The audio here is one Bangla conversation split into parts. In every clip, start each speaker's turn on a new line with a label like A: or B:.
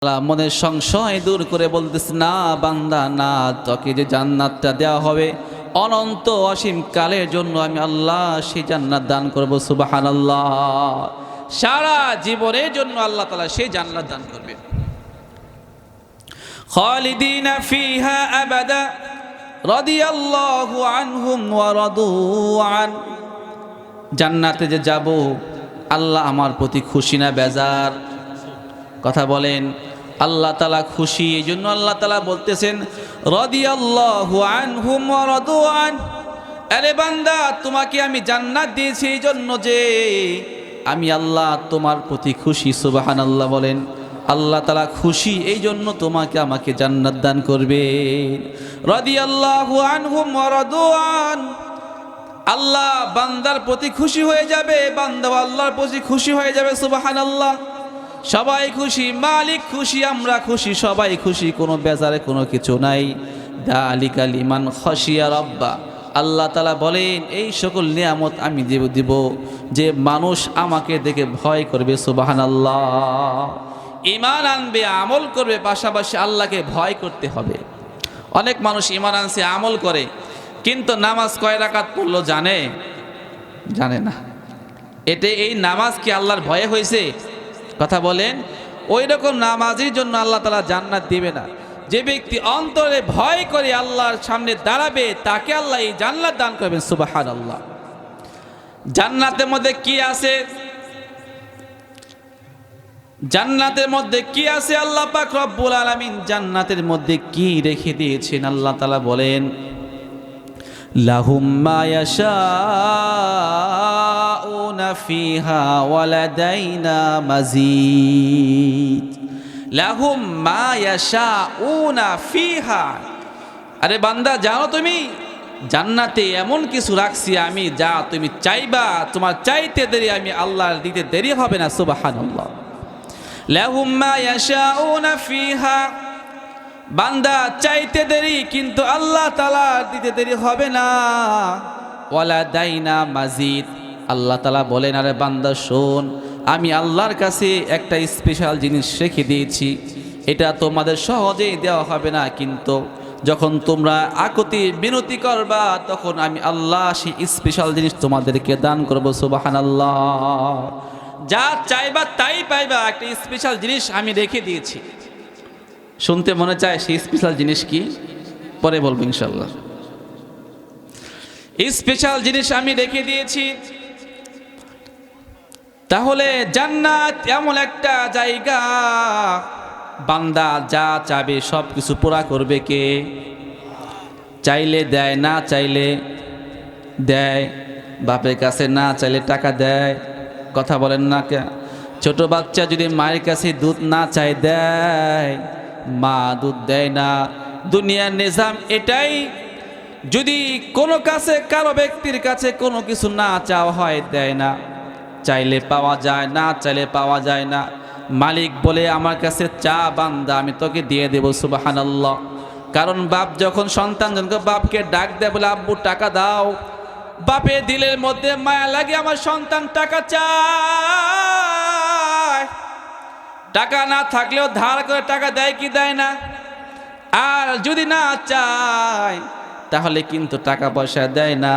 A: মনের সংশয় দূর করে বলতেছে, না বান্দা না, তোকে যে জান্নাতটা দেওয়া হবে অনন্ত অসীম কালের জন্য আমি আল্লাহ সেই জান্নাত দান করব। সুবহানাল্লাহ। সারা জীবনের জন্য আল্লাহ তাআলা সেই জান্নাত দান করবে। খালিদিনা ফিহা আবাদা রাদিয়াল্লাহু আনহুম ওয়া রাদু আন। জান্নাতে যে যাব, আল্লাহ আমার প্রতি খুশি না বেজার? কথা বলেন। আল্লাহ তাআলা খুশি, এই জন্য আল্লাহ তাআলা বলতেছেন রাদিয়াল্লাহু আনহুম ওয়া রাদু আন। আরে বান্দা, তোমাকে আমি জান্নাত দিয়েছি এই জন্য যে আমি আল্লাহ তোমার প্রতি খুশি। সুবহানাল্লাহ বলেন। আল্লাহ তাআলা খুশি, এই জন্য তোমাকে আমাকে জান্নাত দান করবেন। রাদিয়াল্লাহু আনহুম ওয়া রাদু আন। আল্লাহ বান্দার প্রতি খুশি হয়ে যাবে, বান্দা আল্লাহর প্রতি খুশি হয়ে যাবে। সুবহানাল্লাহ। সবাই খুশি, মালিক খুশি, আমরা খুশি, সবাই খুশি, কোনো বেজারে কোনো কিছু নাই। যালিকা লিমান খাশিয়া রাব্বা। আল্লাহ তাআলা বলেন এই সকল নিয়ামত আমি দিব যে মানুষ আমাকে দেখে ভয় করবে। সুবহানাল্লাহ। ঈমান আনবে, আমল করবে, পাশাপাশি আল্লাহকে ভয় করতে হবে। অনেক মানুষ ঈমান আনছে, আমল করে, কিন্তু নামাজ কয় রাকাত পড়লো জানে না। এই নামাজ কি আল্লাহর ভয়ে হয়েছে? কথা বলেন। ওই রকম নামাজের জন্য আল্লাহ তাআলা জান্নাত দিবে না। যে ব্যক্তি অন্তরে ভয় করে আল্লাহর সামনে দাঁড়াবে, তাকে আল্লাহ এই জান্নাত দান করবেন। সুবহানাল্লাহ। জান্নাতের মধ্যে কি আছে? জান্নাতের মধ্যে কি আছে? আল্লাহ পাক রব্বুল আলামিন জান্নাতের মধ্যে কি রেখে দিয়েছেন আল্লাহ তাআলা বলেন, লাহুম মা ইয়াশাউনা ফিহা ওয়া লাদাইনা মাজিদ। লাহুম মা ইয়াশাউনা ফিহা। আরে বান্দা, জানো তুমি জান্নাতে এমন কিছু রাখছি আমি, যা তুমি চাইবা, তোমার চাইতে দেরি আমি আল্লাহর দিতে দেরি হবে না। সুবহানাল্লাহ। লাহুম মা ইয়াশাউনা ফিহা। বান্দা চাইতে দেরি, কিন্তু আল্লাহ তাআলা দিতে দেরি হবে না। ওয়ালা দাইনা মাজিদ। আল্লাহ তাআলা বলেন, আরে বান্দা শোন, আমি আল্লাহর কাছে একটা স্পেশাল জিনিস রেখে দিয়েছি, এটা তোমাদের সহজেই দেওয়া হবে না, কিন্তু যখন তোমরা আকুতি বিনতি করবা তখন আমি আল্লাহ সেই স্পেশাল জিনিস তোমাদেরকে দান করব। সুবহানাল্লাহ। যা চাইবা তাই পাইবা, একটা স্পেশাল জিনিস আমি রেখে দিয়েছি। শুনতে মনে চায় সেই স্পেশাল জিনিস কি? পরে বলবো ইনশাল্লাহ। স্পেশাল জিনিস আমি রেখে দিয়েছি। তাহলে জান্নাত এমন একটা জায়গা, বান্দা যা চাবে সব কিছু পুরা করবে কে? চাইলে দেয়, না চাইলে দেয়। বাপের কাছে না চাইলে টাকা দেয়। কথা বলেন না কে? ছোট বাচ্চা যদি মায়ের কাছে দুধ না চায় দেয়, মা দুধ দেয় না। দুনিয়ার নিজাম এটাই, যদি কোনো কাছে কারো ব্যক্তির কাছে কোনো কিছু না চাওয়া হয় দেয় না। চাইলে পাওয়া যায়, না চাইলে পাওয়া যায় না। মালিক বলে আমার কাছে চা বান্দা, আমি তোকে দিয়ে দেব। সুবহানাল্লাহ। কারণ বাপ যখন সন্তান জনকে বাপকে ডাক দেয়, বলে আব্বু টাকা দাও, বাপের দিলের মধ্যে মায়া লাগে, আমার সন্তান টাকা চায়। টাকা না থাকলেও ধার করে টাকা দেয় কি দেয় না? আর যদি না চায় তাহলে কিন্তু টাকা পয়সা দেয় না।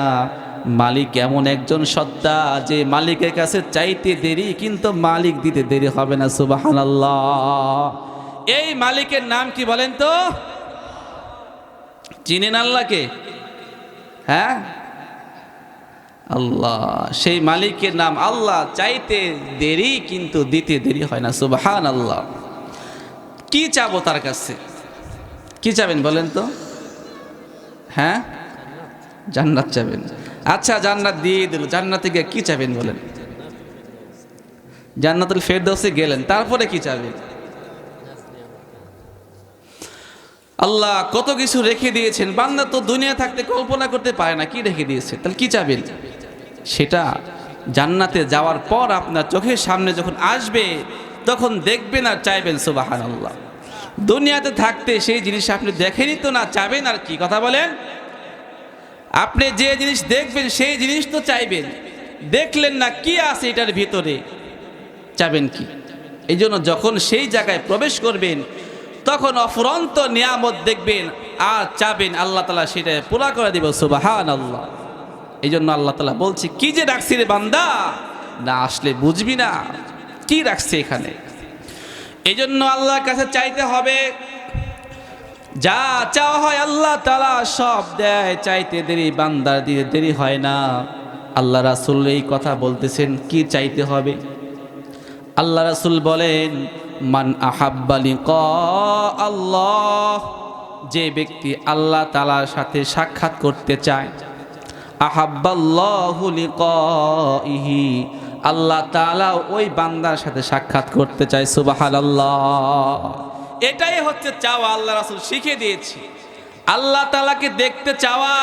A: মালিক এমন একজন সত্তা যে মালিকের কাছে চাইতে দেরি, কিন্তু মালিক দিতে দেরি হবে না। সুবহানাল্লাহ। এই মালিকের নাম কি বলেন তো? চিনেন আল্লাহকে? হ্যাঁ, আল্লাহ। সেই মালিকের নাম আল্লাহ। চাইতে দেরি কিন্তু দিতে দেরি হয় না। সুবহানাল্লাহ। কি চাবো তার কাছে? কি চাবেন বলেন তো? হ্যাঁ, জান্নাত চাবেন। আচ্ছা, জান্নাত দিয়ে দিল, জান্নাতে গিয়ে কি চাবেন বলেন? জান্নাতুল ফেরদৌসে গেলেন, তারপরে কি চাবেন? আল্লাহ কত কিছু রেখে দিয়েছেন, বান্দা তো দুনিয়া থাকতে কল্পনা করতে পারে না কি রেখে দিয়েছে। তাহলে কি চাবেন? সেটা জান্নাতে যাওয়ার পর আপনার চোখের সামনে যখন আসবে তখন দেখবেন আর চাইবেন। সুবহানাল্লাহ। দুনিয়াতে থাকতে সেই জিনিস আপনি দেখেনই তো না, চাবেন আর কি? কথা বলেন। আপনি যে জিনিস দেখবেন সেই জিনিস তো চাইবেন, দেখলেন না কি আছে এটার ভিতরে, চাবেন কি? এই জন্য যখন সেই জায়গায় প্রবেশ করবেন তখন অফুরন্ত নিয়ামত দেখবেন আর চাবেন আল্লাহ তাআলা সেটা পুরা করে দিব। সুবহানাল্লাহ। এই জন্য আল্লাহ তাআলা বলছে, কি যে রাখছি রে বান্দা, না আসলে বুঝবি না কি রাখছে এখানে। এই জন্য আল্লাহর কাছে চাইতে হবে, যা চাওয়া হয় আল্লাহ তাআলা সব দেয়, চাইতে দেরি বান্দার দিতে দেরি হয় না। আল্লাহ রাসূল এই কথা বলতেছেন, কি চাইতে হবে। আল্লাহ রাসূল বলেন, মান আহাব্বা লিকা আল্লাহ, যে ব্যক্তি আল্লাহ তাআলার সাথে সাক্ষাৎ করতে চায়, আহাব্বাল্লাহু লিকাইহি, আল্লাহ তাআলা ওই বান্দার সাথে সাক্ষাৎ করতে চায়। সুবহানাল্লাহ। এটাই হচ্ছে চাওয়া। আল্লাহ রাসূল শিখিয়ে দিয়েছে, আল্লাহ তাআলাকে দেখতে চাওয়া,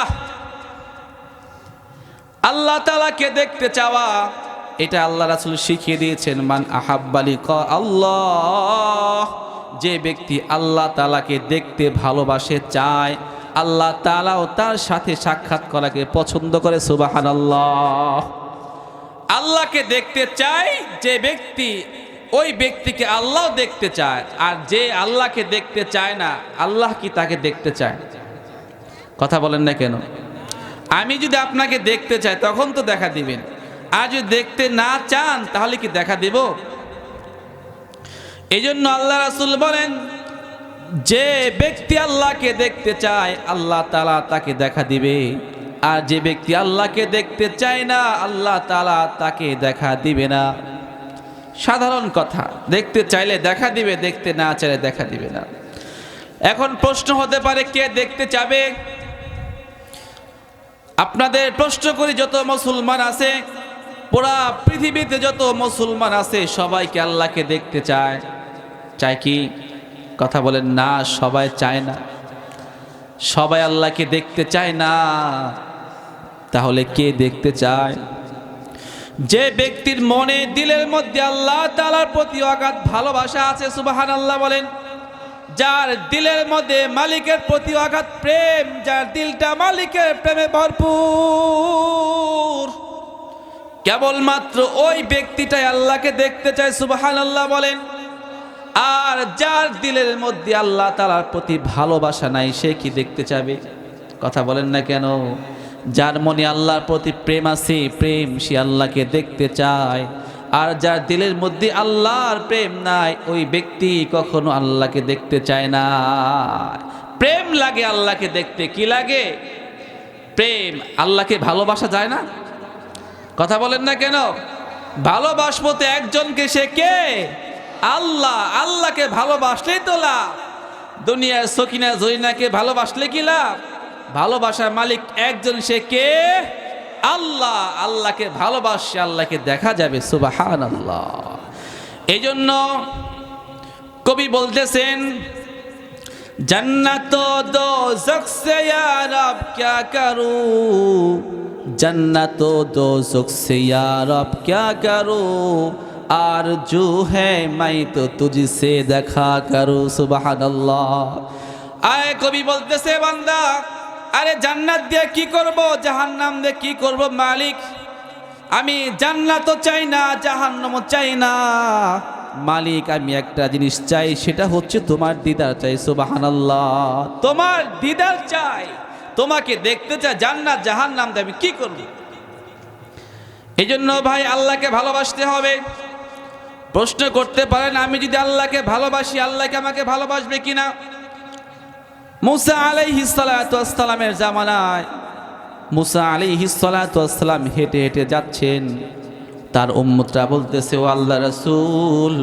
A: আল্লাহ তাআলাকে দেখতে চাওয়া, এটা আল্লাহ রাসূল শিখিয়ে দিয়েছেন। মান আহাব্বা লিকা আল্লাহ, যে ব্যক্তি আল্লাহ তাআলাকে দেখতে ভালোবাসে, চায়, আল্লাহ তাআলাও তার সাথে সাক্ষাৎ করাকে পছন্দ করে। সুবহানাল্লাহ। আল্লাহকে দেখতে চায় যে ব্যক্তি, ওই ব্যক্তিকে আল্লাহ দেখতে চায়। আর যে আল্লাহকে দেখতে চায় না, আল্লাহ কি তাকে দেখতে চায়? কথা বলেন না কেন? আমি যদি আপনাকে দেখতে চাই তখন তো দেখা দিবেন, আর যদি দেখতে না চান তাহলে কি দেখা দেব? এই জন্য আল্লাহ রাসূল বলেন, যে ব্যক্তি আল্লাহকে দেখতে চায় আল্লাহ তাআলা তাকে দেখা দিবে, আর যে ব্যক্তি আল্লাহকে দেখতে চায় না আল্লাহ তাআলা তাকে দেখা দিবে না। সাধারণ কথা, দেখতে চাইলে দেখা দিবে, দেখতে না চাইলে দেখা দিবে না। এখন প্রশ্ন হতে পারে, কে দেখতে চাবে? আপনাদের প্রশ্ন করি, যত মুসলমান আছে, পুরা পৃথিবীতে যত মুসলমান আছে, সবাইকে আল্লাহকে দেখতে চায়। চায় কি? কথা বলেন না, সবাই চায় না। সবাই আল্লাহকে দেখতে চায় না। তাহলে কে দেখতে চায়? যে ব্যক্তির মনে, দিলের মধ্যে আল্লাহ তাআলার প্রতি অগাধ ভালোবাসা আছে, সুবহানাল্লাহ বলেন। যার দিলের মধ্যে মালিকের প্রতি অগাধ প্রেম, যার দিলটা মালিকের প্রেমে ভরপুর, কেবলমাত্র ওই ব্যক্তিটাই আল্লাহকে দেখতে চায়। সুবহানাল্লাহ বলেন। আর যার দিলের মধ্যে আল্লাহ তাআলার প্রতি ভালোবাসা নাই, সে কি দেখতে চাবে? কথা বলেন না কেন? যার মনে আল্লাহর প্রতি প্রেম আছে, প্রেম, সে আল্লাহকে দেখতে চায়। আর যার দিলের মধ্যে আল্লাহর প্রেম নাই, ওই ব্যক্তি কখনো আল্লাহকে দেখতে চায় না। প্রেম লাগে আল্লাহকে দেখতে। কি লাগে? প্রেম। আল্লাহকে ভালোবাসা যায় না? কথা বলেন না কেন? ভালোবাসবো তো একজনকে, সে কে? আল্লাহ। আল্লাহকে ভালোবাসলেই তো লাভ। দুনিয়ার সকিনা জরিনাকে ভালোবাসলে কি লাভ? ভালোবাসার মালিক একজন, সে কে? আল্লাহ। আল্লাহকে ভালোবাসে, আল্লাহকে দেখা যাবে। সুবহানাল্লাহ। এই জন্য কবি বলতেছেন, जन्नत दोज़ख से या रब क्या करूं, जन्नत दोज़ख से या रब क्या करूं, आरज़ू है मैं तो तुझसे देखा करूं। सुबहानल्लाह। आए कवि बोलतेছে বান্দা, আরে জান্নাত দিয়ে কি করব, জাহান্নাম দিয়ে কি করব মালিক? আমি জান্নাতও চাই না, জাহান্নামও চাই না মালিক। আমি একটা জিনিস চাই, সেটা হচ্ছে তোমার দিদার চাই। সুবহানাল্লাহ। তোমার দিদার চাই, তোমাকে দেখতে চাই। জান্নাত জাহান্নাম দিয়ে আমি কি করব? এই জন্য ভাই আল্লাহকে ভালোবাসতে হবে। প্রশ্ন করতে পারেন, আমি যদি আল্লাহকে ভালোবাসি, আল্লাহকে আমাকে ভালোবাসবে কিনা? মুসা আলাইহিস সালাতু ওয়াস সালামের জামানায় মুসা আলাইহিস সালাতু ওয়াস সালাম হেঁটে হেঁটে যাচ্ছেন। তার উম্মতরা বলতেছে, ও আল্লাহ রাসূল,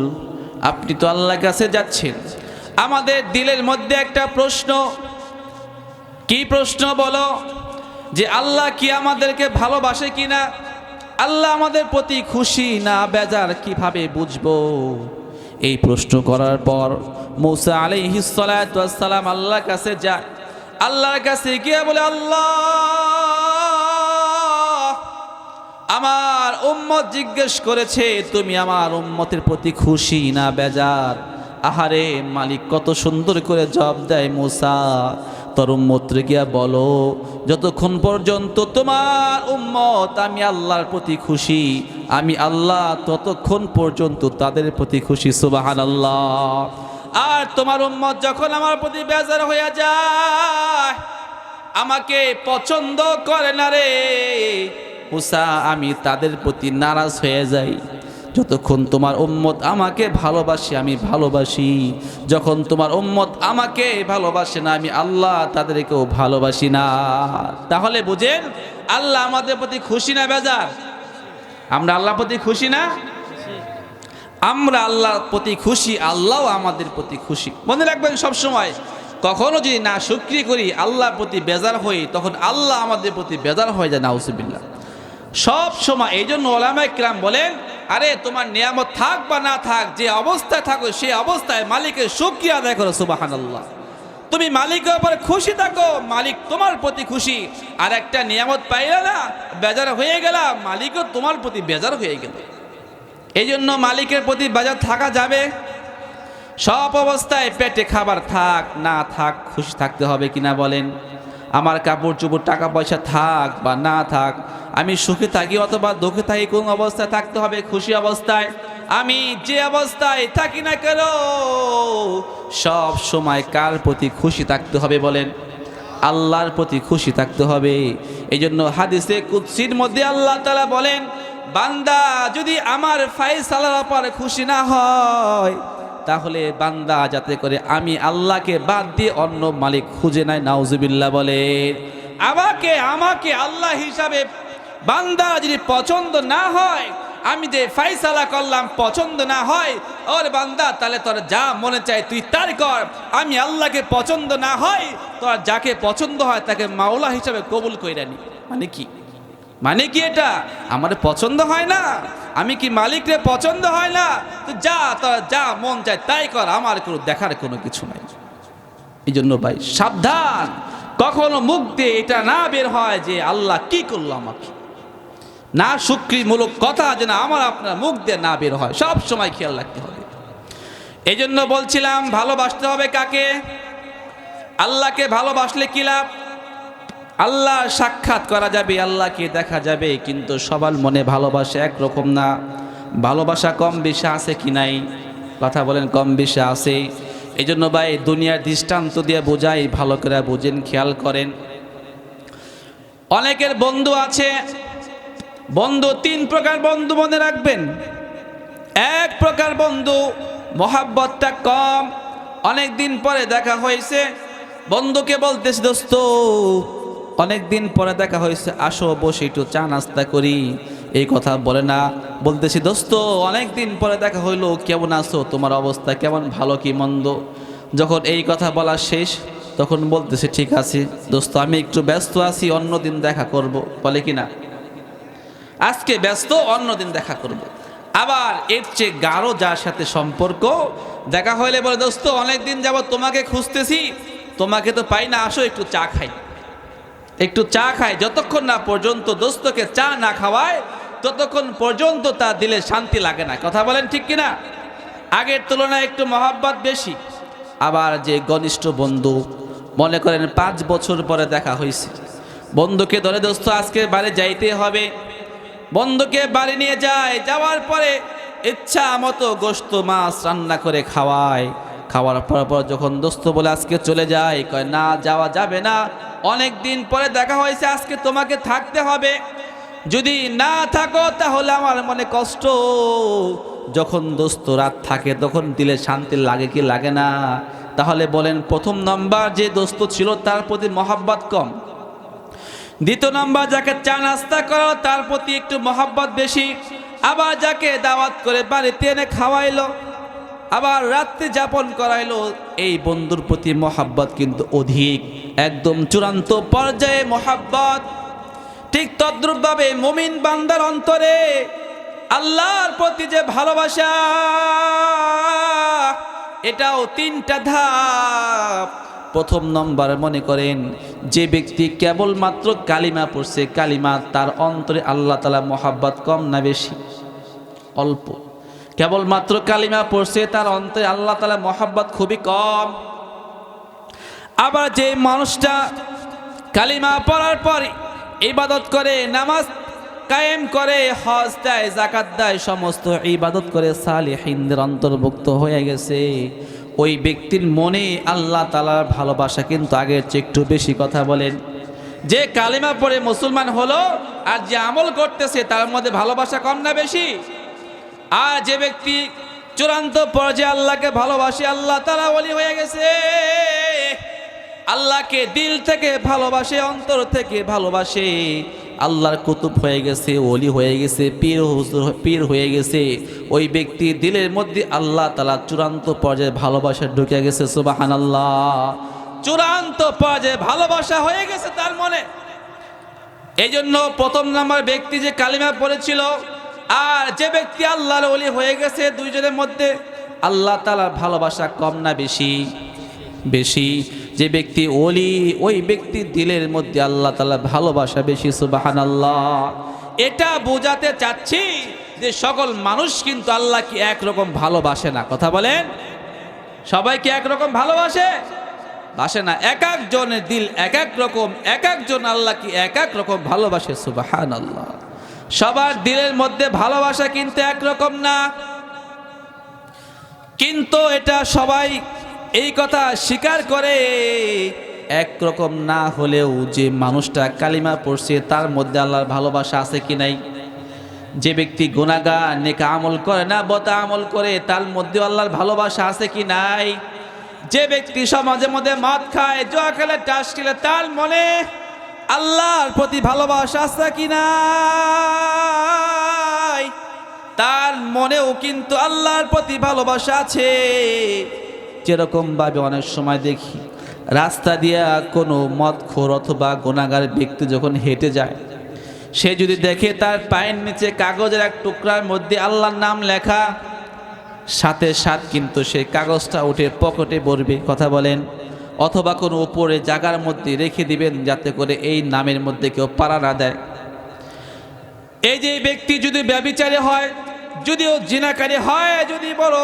A: আপনি তো আল্লাহর কাছে যাচ্ছেন, আমাদের দিলের মধ্যে একটা প্রশ্ন। কি প্রশ্ন বলো? যে আল্লাহ কি আমাদেরকে ভালোবাসে কিনা? আল্লাহ আমাদের প্রতি খুশি না বেজার কিভাবে বুঝবো? এই প্রশ্ন করার পর মুসা আলাইহিস সালাতু ওয়াস সালাম আল্লাহর কাছে যায়। আল্লাহর কাছে গিয়ে বলে, আল্লাহ, আমার উম্মত জিজ্ঞেস করেছে, তুমি আমার উম্মতের প্রতি খুশি না বেজার? আহারে মালিক কত সুন্দর করে জবাব দেয়, মুসা, তোর উম্মতরে গিয়া বলো, যতক্ষণ পর্যন্ত তোমার উম্মত আমি আল্লাহর প্রতি খুশি, আমি আল্লাহ ততক্ষণ পর্যন্ত তাদের প্রতি খুশি। সুবহানাল্লাহ। আর তোমার উম্মত যখন আমার প্রতি বেজার হয়ে যায়, আমাকে পছন্দ করে না রে মুসা, আমি তাদের প্রতি নারাজ হয়ে যাই। যতক্ষণ তোমার উম্মত আমাকে ভালোবাসে আমি ভালোবাসি, যখন তোমার উম্মত আমাকে ভালোবাসে না আমি আল্লাহ তাদেরকেও ভালোবাসি না। তাহলে বুঝেন আল্লাহ আমাদের প্রতি খুশি না বেজার? আমরা আল্লাহর প্রতি খুশি না? আমরা আল্লাহর প্রতি খুশি, আল্লাহও আমাদের প্রতি খুশি। মনে রাখবেন সবসময়, কখনো যদি না শুকরি করি, আল্লাহর প্রতি বেজার হই, তখন আল্লাহ আমাদের প্রতি বেজার হয়ে যায়। নাউজুবিল্লাহ। সব সময় এই জন্য ওলামায়ে কেরাম বলেন, আরে তোমার নিয়ামত থাক বা না থাক, যে অবস্থায় থাকো সেই অবস্থায় মালিকের শুকরিয়া আদায় করো। সুবহানাল্লাহ। তুমি মালিকের উপরে খুশি থাকো, মালিক তোমার প্রতি খুশি। আর একটা নিয়ামত পাইলে না, বেজার হয়ে গেলা, মালিকও তোমার প্রতি বেজার হয়ে গেল। এই জন্য মালিকের প্রতি বেজার থাকা যাবে? সব অবস্থায় পেটে খাবার থাক না থাক খুশি থাকতে হবে কিনা বলেন? আমার কাপড় চোপড় টাকা পয়সা থাক বা না থাক, আমি সুখে থাকি অথবা দুঃখে থাকি, কোন অবস্থায় থাকতে হবে? খুশি অবস্থায়। আমি যে অবস্থায় থাকি না কেন, সব সময় কার প্রতি খুশি থাকতে হবে বলেন? আল্লাহর প্রতি খুশি থাকতে হবে। এই জন্য হাদিসে কুদসির মধ্যে আল্লাহ তাআলা বলেন, বান্দা যদি আমার ফায়সালার উপর খুশি না হয়, তাহলে বান্দা যাতে করে আমি আল্লাহকে বাদ দিয়ে অন্য মালিক খুঁজে নেয়। নাউজুবিল্লাহ বলে। আমাকে আল্লাহ হিসাবে বান্দা যদি পছন্দ না হয়, আমি যে ফায়সালা করলাম পছন্দ না হয়, ওর বান্দা তাহলে তোর যা মনে চায় তুই তাই কর। আমি আল্লাহকে পছন্দ না হয়, তোর যাকে পছন্দ হয় তাকে মাওলা হিসাবে কবুল কইরা নি। মানে কি এটা? আমার পছন্দ হয় না, আমি কি মালিকরে পছন্দ হয় না, তো যা তোর যা মন চায় তাই কর, আমার কোনো দেখার কোনো কিছু নাই। এই জন্য ভাই সাবধান, কখনো মুখ দিয়ে এটা না বের হয় যে আল্লাহ কি করলো আমাকে, না শুকরিমূলক কথা যেন আমার আপনার মুখ দিয়ে না বের হয়, সব সময় খেয়াল রাখতে হবে। এই জন্য বলছিলাম ভালোবাসতে হবে কাকে? আল্লাহকে। ভালোবাসলে কি লাভ? আল্লাহ সাক্ষাৎ করা যাবে, আল্লাহকে দেখা যাবে, কিন্তু সবার মনে ভালোবাসা একরকম না। ভালোবাসা কম বেশি আছে কি নাই? কথা বলেন, কম বেশি আছে। এই জন্য ভাই দুনিয়ার দৃষ্টান্ত দিয়ে বোঝাই, ভালো করে বুঝেন, খেয়াল করেন। অনেকের বন্ধু আছে, বন্ধু তিন প্রকার বন্ধু মনে রাখবেন। এক প্রকার বন্ধু মহাব্বতটা কম, অনেক দিন পরে দেখা হয়েছে, বন্ধুকে বলতেছে দোস্ত অনেক দিন পরে দেখা হয়েছে, আসো বসে একটু চা নাস্তা করি। এই কথা বলে না, বলতেছি দোস্ত অনেক দিন পরে দেখা হইলো, কেমন আছো, তোমার অবস্থা কেমন, ভালো কি মন্দ। যখন এই কথা বলা শেষ, তখন বলতেছে ঠিক আছে দোস্ত আমি একটু ব্যস্ত আছি, অন্যদিন দেখা করব। বলে কি না? আজকে ব্যস্ত, অন্যদিন দেখা করব। আবার এর চেয়ে গাঢ় যার সাথে সম্পর্ক, দেখা হইলে বলে দোস্ত অনেকদিন যাবত তোমাকে খুঁজতেছি, তোমাকে তো পাই না, আসো একটু চা খাই। একটু চা খাই, যতক্ষণ না পর্যন্ত দোস্তকে চা না খাওয়ায় ততক্ষণ পর্যন্ত তার দিলে শান্তি লাগে না। কথা বলেন ঠিক কিনা? আগের তুলনায় একটু মহাব্বত বেশি। আবার যে ঘনিষ্ঠ বন্ধু, মনে করেন 5 বছর পরে দেখা হয়েছে, বন্ধুকে ধরে দোস্ত আজকে বাড়ি যাইতে হবে, বন্ধুকে বাড়ি নিয়ে যায়, যাওয়ার পরে ইচ্ছা মতো গোশত মাছ রান্না করে খাওয়ায়। খাওয়ার পর যখন দোস্ত বলে আজকে চলে যায়, কয় না যাওয়া যাবে না, অনেক দিন পরে দেখা হয়েছে, আজকে তোমাকে থাকতে হবে, যদি না থাকো তাহলে আমার মনে কষ্ট। যখন দোস্ত রাত থাকে তখন দিলে শান্তি লাগে কি লাগে না? তাহলে বলেন প্রথম নাম্বার যে দোস্ত ছিল তার প্রতি মহাব্বত কম। দ্বিতীয় নাম্বার যাকে চা নাস্তা করো তার প্রতি একটু মহাব্বত বেশি। আবার যাকে দাওয়াত করে বাড়িতে এনে খাওয়াইলো, আবার রাত্রি যাপন করাইলো, এই বন্ধুর প্রতি মহাব্বত কিন্তু অধিক, একদম চূড়ান্ত পর্যায়ে মহাব্বত। ঠিক তদ্রূপভাবে মুমিন বান্দার অন্তরে আল্লাহর প্রতি যে ভালোবাসা, এটাও 3টা ধাপ। প্রথম নম্বর মনে করেন যে ব্যক্তি কেবলমাত্র কালিমা পড়ছে, কালিমা, তার অন্তরে আল্লাহ তাআলা মহাব্বত কম না বেশি? অল্প। কেবলমাত্র কালিমা পড়ছে, তার অন্তরে আল্লাহ তাআলা মহাব্বত খুবই কম। আবার যে মানুষটা কালিমা পড়ার পর ইবাদত করে, নামাজ কায়েম করে, হজ দেয়, যাকাত দেয়, সমস্ত ইবাদত করে সালিহিনদের অন্তর্ভুক্ত হয়ে গেছে, ওই ব্যক্তির মনে আল্লাহ তাআলার ভালোবাসা কিন্তু আগের চেয়ে একটু বেশি। কথা বলেন, যে কালিমা পড়ে মুসলমান হলো আর যে আমল করতেছে তার মধ্যে ভালোবাসা কম না বেশি? আর যে ব্যক্তি চূড়ান্ত পর্যায়ে আল্লাহকে ভালোবাসে, আল্লাহ তাআলা ওলি হয়ে গেছে, আল্লাহকে দিল থেকে ভালোবাসে, অন্তর থেকে ভালোবাসে, আল্লাহর কুতুব হয়ে গেছে, ওলি হয়ে গেছে, পীর হয়ে গেছে, ওই ব্যক্তি দিলের মধ্যে আল্লাহ তাআলা চূড়ান্ত পর্যায়ে ভালোবাসা ঢুকে গেছে। সুবহানাল্লাহ, চূড়ান্ত পর্যায়ে ভালোবাসা হয়ে গেছে তার মনে। এই জন্য প্রথম নাম্বার ব্যক্তি যে কালিমা পড়েছিল আর যে ব্যক্তি আল্লাহর ওলি হয়ে গেছে, দুইজনের মধ্যে আল্লাহ তাআলার ভালোবাসা কম না বেশি? বেশি। যে ব্যক্তি ওলি, ওই ব্যক্তি দিলের মধ্যে আল্লাহ তাআলার ভালোবাসা বেশি। সুবহানাল্লাহ, এটা বোঝাতে চাচ্ছি যে সকল মানুষ কিন্তু আল্লাহকে একরকম ভালোবাসে না। কথা বলেন, সবাইকে একরকম ভালোবাসে? বাসে না। এক একজনের দিল এক এক রকম, এক একজন আল্লাহকে এক এক রকম ভালোবাসে। সুবহানাল্লাহ, সবার দিলের মধ্যে ভালোবাসা কিন্তু একরকম না। কিন্তু এটা সবাই এই কথা স্বীকার করে, একরকম না হলেও যে মানুষটা কালিমা পড়ছে তার মধ্যে আল্লাহর ভালোবাসা আছে কি নাই? যে ব্যক্তি গুনাহগার, নেক আমল করে না, বদ আমল করে, তার মধ্যে আল্লাহর ভালোবাসা আছে কি নাই? যে ব্যক্তি সমাজের মধ্যে মদ খায়, জুয়া খেলে, টাস খেলে, তার মনে আল্লাহর প্রতি ভালোবাসা আছে কি নাই? তার মনেও কিন্তু আল্লাহর প্রতি ভালোবাসা আছে। যেরকম ভাবে অনেক সময় দেখি রাস্তা দিয়ে কোনো মদখোর অথবা গুনাহগার ব্যক্তি যখন হেঁটে যায়, সে যদি দেখে তার পায়ের নিচে কাগজের এক টুকরার মধ্যে আল্লাহর নাম লেখা, সাথে সাথ কিন্তু সেই কাগজটা উঠে পকেটে ভরবে। কথা বলেন, অথবা কোনো উপরে জায়গার মধ্যে রেখে দিবেন যাতে করে এই নামের মধ্যে কেউ পাড়া না দেয়। এই যে ব্যক্তি যদি ব্যভিচারী হয়, যদিও জিনাকারী হয়, যদি বড়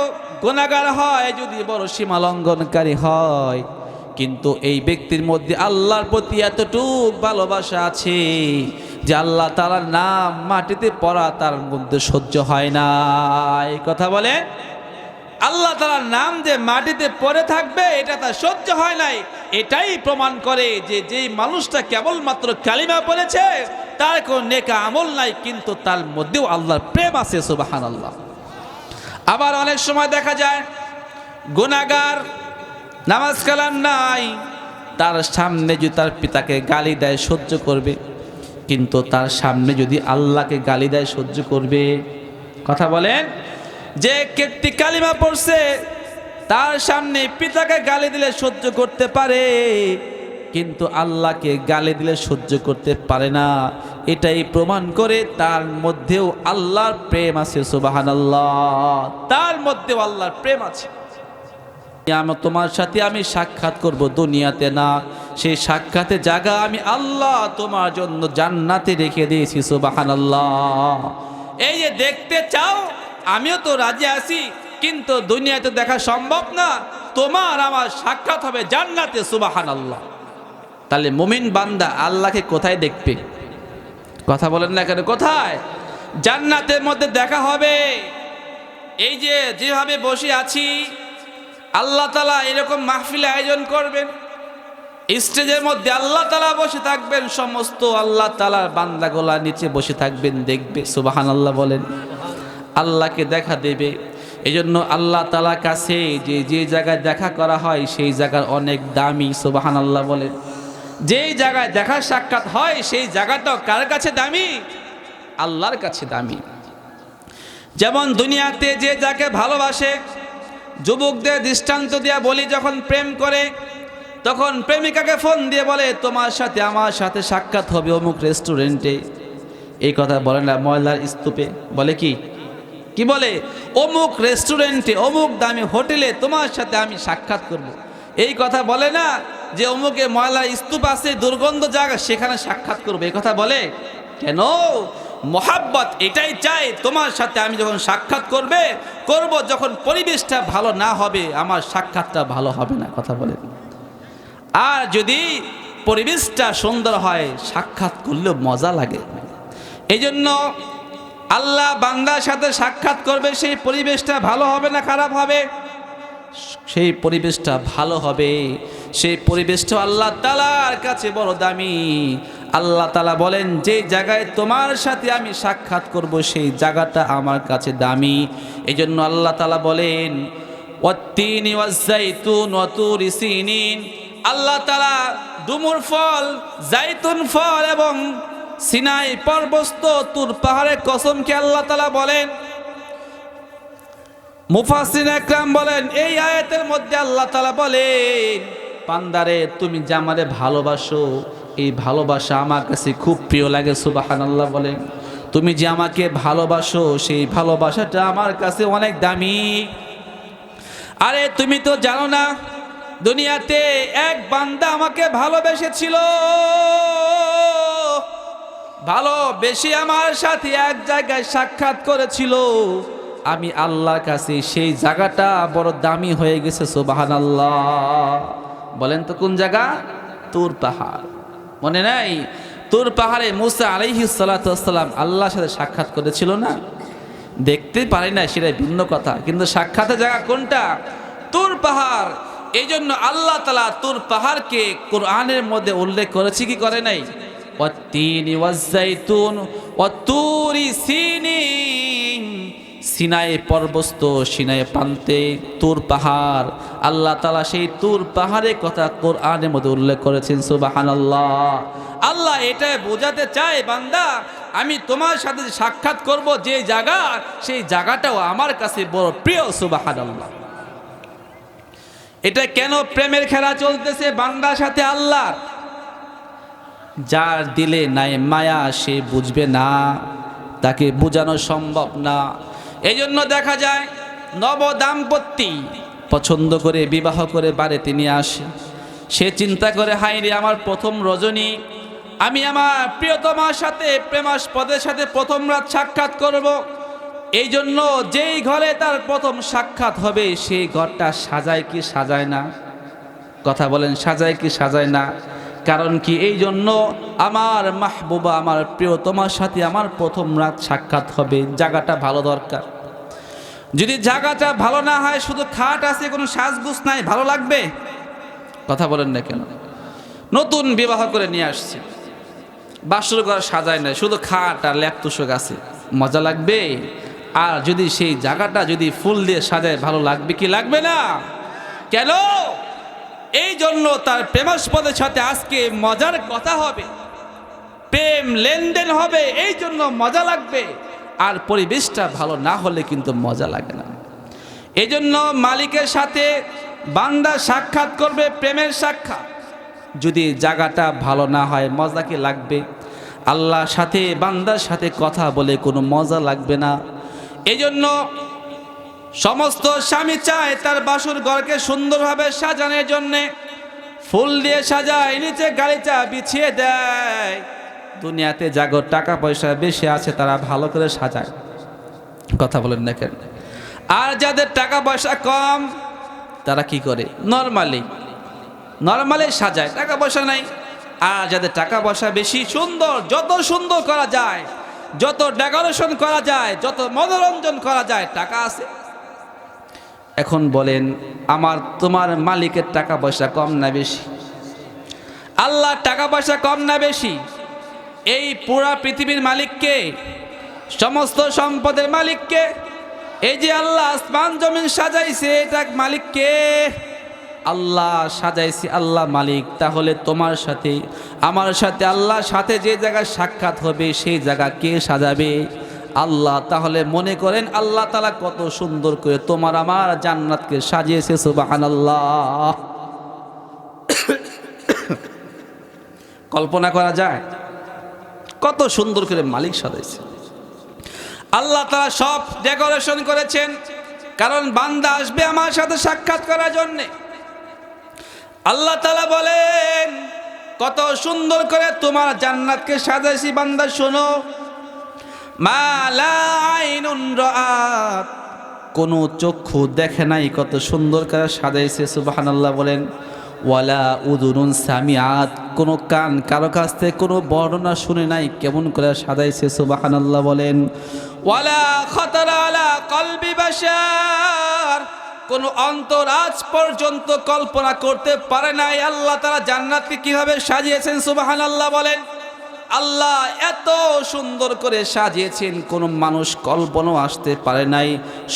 A: গুনাহগার হয়, যদি বড় সীমা লঙ্ঘনকারী হয়, কিন্তু এই ব্যক্তির মধ্যে আল্লাহর প্রতি এতটুক ভালোবাসা আছে যে আল্লাহ তাআলার নাম মাটিতে পড়া তার মধ্যে সহ্য হয় না। এই কথা বলে, আল্লাহ তাআলার নাম যে মাটিতে পড়ে থাকবে এটা তার সহ্য হয় নাই। এটাই প্রমাণ করে যে যেই মানুষটা কেবলমাত্র কালিমা পড়েছে তার কোনো নেক আমল নাই, কিন্তু তার মধ্যেও আল্লাহর প্রেম আছে। সুবহানাল্লাহ। আবার অনেক সময় দেখা যায় গুনাহগার, নামাজ কালাম নাই, তার সামনে যদি তার পিতাকে গালি দেয় সহ্য করবে, কিন্তু তার সামনে যদি আল্লাহকে গালি দেয় সহ্য করবে? কথা বলেন, যে ব্যক্তি কালিমা পড়ছে তার সামনে পিতাকে গালি দিলে সহ্য করতে পারে, কিন্তু আল্লাহকে গালি দিলে সহ্য করতে পারে না। এটাই প্রমাণ করে তার মধ্যেও আল্লাহর প্রেম আছে। সুবহানাল্লাহ, তার মধ্যেও আল্লাহর প্রেম আছে। তোমার সাথে আমি সাক্ষাৎ করব, দুনিয়াতে না, সেই সাক্ষাতে জায়গা আমি আল্লাহ তোমার জন্য জান্নাতে রেখে দিয়েছি। সুবহানাল্লাহ। এই যে দেখতে চাও, আমিও তো রাজি আছি, কিন্তু দুনিয়াতে দেখা সম্ভব না, তোমার আমার সাক্ষাৎ হবে জান্নাতে। সুবহানাল্লাহ। তাহলে মুমিন বান্দা আল্লাহকে কোথায় দেখবে? কথা বলেন না কেন? কোথায়? জান্নাতের মধ্যে দেখা হবে। এই যে যেভাবে বসে আছি, আল্লাহ তাআলা এরকম মাহফিল আয়োজন করবেন, স্টেজের মধ্যে আল্লাহ তাআলা বসে থাকবেন, সমস্ত আল্লাহ তাআলার বান্দাগুলা নিচে বসে থাকবেন, দেখবে। সুবহানাল্লাহ বলেন, আল্লাহকে দেখা দেবে। এই জন্য আল্লাহ তাআলার কাছে যে জায়গায় দেখা করা হয় সেই জায়গার অনেক দামি। সুবহানাল্লাহ বলেন, যেই জায়গায় দেখা সাক্ষাৎ হয় সেই জায়গাটাও কার কাছে দামি? আল্লাহর কাছে দামি। যেমন দুনিয়াতে যে যাকে ভালোবাসে, যুবকদের দৃষ্টান্ত দিয়া বলি, যখন প্রেম করে তখন প্রেমিকাকে ফোন দিয়ে বলে তোমার সাথে আমার সাথে সাক্ষাৎ হবে অমুক রেস্টুরেন্টে। এই কথা বলে না ময়লার স্তূপে, বলে কি বলে? অমুক রেস্টুরেন্টে, অমুক দামি হোটেলে তোমার সাথে আমি সাক্ষাৎ করব। এই কথা বলে না যে অমুকে ময়লার স্তূপ আছে, দুর্গন্ধ জায়গা, সেখানে সাক্ষাৎ করবো। এই কথা বলে কেন? মোহাব্বত এটাই চাই, তোমার সাথে আমি যখন সাক্ষাৎ করব, যখন পরিবেশটা ভালো না হবে আমার সাক্ষাৎটা ভালো হবে না। কথা বলেন। আর যদি পরিবেশটা সুন্দর হয় সাক্ষাৎ করলেও মজা লাগে। এই জন্য আল্লাহ বান্দার সাথে সাক্ষাৎ করবে, সেই পরিবেশটা ভালো হবে না খারাপ হবে? সেই পরিবেশটা ভালো হবে। সেই পরিবেশটা আল্লাহ তাআলার কাছে বড় দামি। আল্লাহ তাআলা বলেন, যে জায়গায় তোমার সাথে আমি সাক্ষাৎ করব সেই জায়গাটা আমার কাছে দামি। এই জন্য আল্লাহ তাআলা বলেন, ওয়াত্তিনি ওয়াজ্জাইতুন ওয়া তুরি সিনিন। আল্লাহ তাআলা ডুমুর ফল, জাইতুন ফল এবং সিনাই পর্বত, তুর পাহাড়ের কসমকে আল্লাহ তাআলা বলেন। মুফাসসিরিন একরাম বলেন, এই আয়াতের মধ্যে আল্লাহ তাআলা বলেন, বান্দারে তুমি যে আমারে ভালোবাসো, এই ভালোবাসা আমার কাছে খুব প্রিয় লাগে। সুবহানাল্লাহ বলেন, তুমি যে আমাকে ভালোবাসো সেই ভালোবাসাটা আমার কাছে অনেক দামি। আরে তুমি তো জানো না, দুনিয়াতে এক বান্দা আমাকে ভালোবেসেছিল, ভালোবেসে আমার সাথে এক জায়গায় সাক্ষাৎ করেছিল। আমি আল্লাহর কাছে সেই জায়গাটা বড় দামি হয়ে গেছে। সুবহানাল্লাহ বলেন তো কোন জায়গা? তুর পাহাড়। মনে নাই? তুর পাহাড়ে মুসা আলাইহিস সালাতু ওয়াস সালাম আল্লাহর সাথে সাক্ষাৎ করেছিল না? দেখতে পারি না সেটা ভিন্ন কথা, কিন্তু সাক্ষাতের জায়গা কোনটা? তুর পাহাড়। এই জন্য আল্লাহ তাআলা তুর পাহাড়কে কোরআনের মধ্যে উল্লেখ করেছে, কি করে নাই? ওয়াত্তিনি ওয়াজ্জাইতুন ওয়া তুরি সিনিন। সিনাই পর্বত, সিনাই প্রান্তে তুর পাহাড়। আল্লাহ তাআলা সেই তুর পাহাড়ের কথা কোরআনের মধ্যে উল্লেখ করেছেন। সুবহানাল্লাহ। আল্লাহ এটা বোঝাতে চায়, বান্দা আমি তোমার সাথে সাক্ষাৎ করব যে জায়গা, সেই জায়গাটাও আমার কাছে বড় প্রিয়। সুবহানাল্লাহ। এটা কেন প্রেমের খেলা চলতেছে বান্দার সাথে আল্লাহর? যার দিলে নাই মায়া সে বুঝবে না, তাকে বোঝানো সম্ভব না। এই জন্য দেখা যায় নব দাম্পত্য পছন্দ করে বিবাহ করে বাড়িতে নিয়ে আসে। সে চিন্তা করে, হায় রে আমার প্রথম রজনী, আমি আমার প্রিয়তমার সাথে প্রেমাস্পদের সাথে প্রথম রাত সাক্ষাৎ করব। এই জন্য যেই ঘরে তার প্রথম সাক্ষাৎ হবে সেই ঘরটা সাজায় কি সাজায় না? কথা বলেন, সাজায় কি সাজায় না? কারণ কি? এই জন্য আমার মাহবুবা, আমার প্রিয়তমার সাথে আমার প্রথম রাত সাক্ষাৎ হবে, জায়গাটা ভালো দরকার। যদি জায়গাটা ভালো না হয়, শুধু খাট আছে, কোনো সাজগুজ নাই, ভালো লাগবে? কথা বলেন না কেন? নতুন বিবাহ করে নিয়ে আসছে, বাসর ঘর সাজায় নাই, শুধু খাট আর ল্যাপ তোষক আছে, মজা লাগবে? আর যদি সেই জায়গাটা যদি ফুল দিয়ে সাজায়, ভালো লাগবে কি লাগবে না? কেন? এই জন্য তার প্রেমাস্পদের সাথে আজকে মজার কথা হবে, প্রেম লেনদেন হবে, এই জন্য মজা লাগবে। আর পরিবেশটা ভালো না হলে কিন্তু মজা লাগে না। এই জন্য মালিকের সাথে বান্দা সাক্ষাৎ করবে, প্রেমের সাক্ষাৎ। যদি জায়গাটা ভালো না হয় মজা কি লাগবে? আল্লাহর সাথে বান্দার সাথে কথা বলে কোনো মজা লাগবে না। এই জন্য সমস্ত স্বামী চায় তার বাসর ঘরকে সুন্দরভাবে সাজানোর জন্যে, ফুল দিয়ে সাজায়, নিচে গালিচা বিছিয়ে দেয়। দুনিয়াতে যাগর টাকা পয়সা বেশি আছে তারা ভালো করে সাজায়। কথা বলেন না কেন? আর যাদের টাকা পয়সা কম তারা কি করে? নর্মালি সাজায়, টাকা পয়সা নাই। আর যাদের টাকা পয়সা বেশি, সুন্দর, যত সুন্দর করা যায়, যত ডেকোরেশন করা যায়, যত মনোরঞ্জন করা যায়, টাকা আছে। এখন বলেন, আমার তোমার মালিকের টাকা পয়সা কম না বেশি? আল্লাহর টাকা পয়সা কম না বেশি? এই পুরা পৃথিবীর মালিককে, সমস্ত সম্পদের মালিককে, এই যে আল্লাহ আসমান জমিন সাজাইছে, এটা মালিককে আল্লাহ সাজাইছে, আল্লাহ মালিক। তাহলে তোমার সাথে আমার সাথে আল্লাহর সাথে যে জায়গায় সাক্ষাৎ হবে সেই জায়গা কে সাজাবে? আল্লাহ। তাহলে মনে করেন আল্লাহ তাআলা কত সুন্দর করে তোমার আমার জান্নাতকে সাজিয়েছে। সুবহানাল্লাহ। কল্পনা করা যায় কত সুন্দর করে মালিক সাজাইছে। আল্লাহ তাআলা সব ডেকোরেশন করেছেন, কারণ বান্দা আসবে আমার সাথে সাক্ষাৎ করার জন্য। আল্লাহ তাআলা বলেন, কত সুন্দর করে তোমার জান্নাতকে সাজাইছি বান্দা, শোনো। মা লা আইনুন রাআত, কোনো চক্ষু দেখে নাই, কত সুন্দর করে সাজাইছে। সুবহানাল্লাহ বলেন। ওয়ালা উযুনুন সামিআত, কোনো কান কারো কাছ থেকে কোনো বর্ণনা শুনে নাই কেমন করে সাজাইছে সুবহানাল্লাহ বলেন। ওয়ালা খাতারা আলা কলবি বাশার, কোনো অন্তর আজ পর্যন্ত কল্পনা করতে পারে নাই আল্লাহ তাআলা জান্নাতকে কিভাবে সাজিয়েছেন সুবহানাল্লাহ বলেন। আল্লাহ এত সুন্দর করে সাজিয়েছেন কোনো মানুষ কল্পনাও আসতে পারে নাই,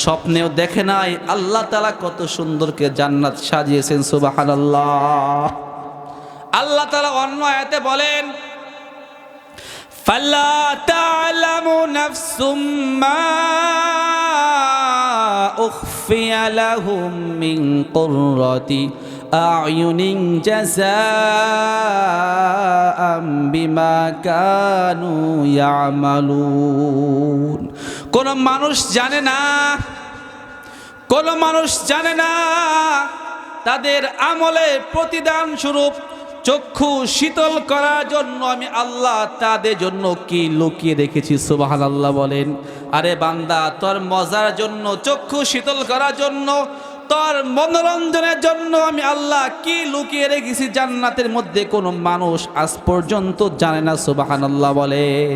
A: স্বপ্নেও দেখে নাই আল্লাহ তাআলা কত সুন্দর করে জান্নাত সাজিয়েছেন সুবহানাল্লাহ। আল্লাহ তাআলা অন্য আয়াতে বলেন ফালা তা'লামু নাফসুম মা উখফিয়া লাহুম মিন কুররাতি আ'য়ুনিন জাযাআম বিমা কানু ইয়ামালুন। কোন মানুষ জানে না, কোন মানুষ জানে না তাদের আমলে প্রতিদান স্বরূপ চক্ষু শীতল করার জন্য আমি আল্লাহ তাদের জন্য কি লুকিয়ে রেখেছি সুবহানাল্লাহ বলেন। আরে বান্দা, তোর মজার জন্য, চক্ষু শীতল করার জন্য, তোর মনোরঞ্জনের জন্য আমি আল্লাহ কি লুকিয়ে রেখেছি জান্নাতের মধ্যে কোনো মানুষ আজ পর্যন্ত জানে না সুবহানাল্লাহ বলেন।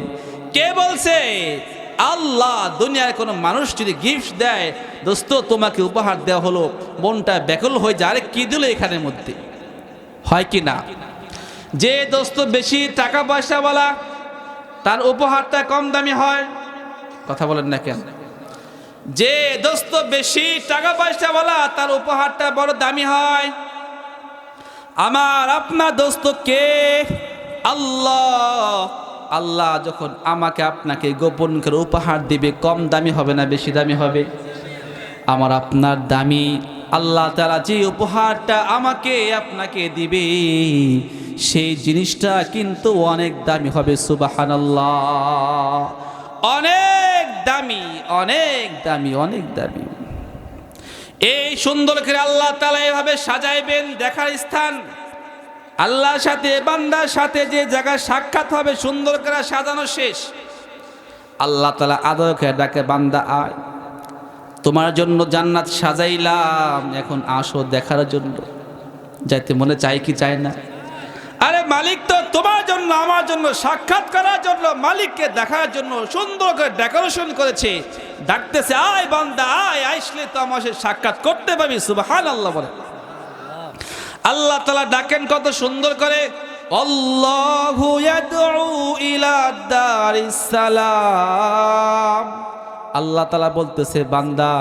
A: কে বলছে? আল্লাহ। দুনিয়ার কোনো মানুষ যদি গিফট দেয়, দোস্ত তোমাকে উপহার দেওয়া হলো, মনটা ব্যাকুল হয়ে যায়, আরে কি দিল এখানের মধ্যে, হয় কি না? যে দোস্ত বেশি টাকা পয়সাওয়ালা তার উপহারটা কম দামি হয়, কথা বলেন না কেন? যে দোস্ত বেশি টাকা পয়সাওয়ালা তার উপহারটা বড় দামি হয়। আমার আপনার দোস্ত কে? আল্লাহ। আল্লাহ যখন আমাকে আপনাকে গোপন করে উপহার দিবে, কম দামি হবে না বেশি দামি হবে? আমার আপনার দামি। আল্লাহ তাআলা যে উপহারটা আমাকে আপনাকে দিবে সেই জিনিসটা কিন্তু অনেক দামি হবে সুবহানাল্লাহ। অনেক দামি, অনেক দামি, অনেক দামি। এই সুন্দর করে আল্লাহ তাআলা এভাবে সাজাইবেন দেখার স্থান। আল্লাহর সাথে বান্দার সাথে যে জায়গায় সাক্ষাৎ হবে সুন্দর করে সাজানো শেষ, আল্লাহ তাআলা আদরকে ডাকে, বান্দা আয়, তোমার জন্য জান্নাত সাজাইলাম, এখন আসো দেখার জন্য। যাইতে মনে চাই কি চায় না? আরে মালিক তো তোমার জন্য আমার জন্য সাক্ষাৎ করার জন্য, মালিককে দেখার জন্য সুন্দর করে ডেকোরেশন করেছে, ডাকতেছে আয় বান্দা আয়, আসলে তো আমার সাথে সাক্ষাৎ করতে পারবি সুবহানাল্লাহ বলে। আল্লাহ তাআলা ডাকেন কত সুন্দর করে, আল্লাহু ইয়াদউ ইলা দারিস সালাম। আল্লাহ তাআলা বলতেছে বান্দা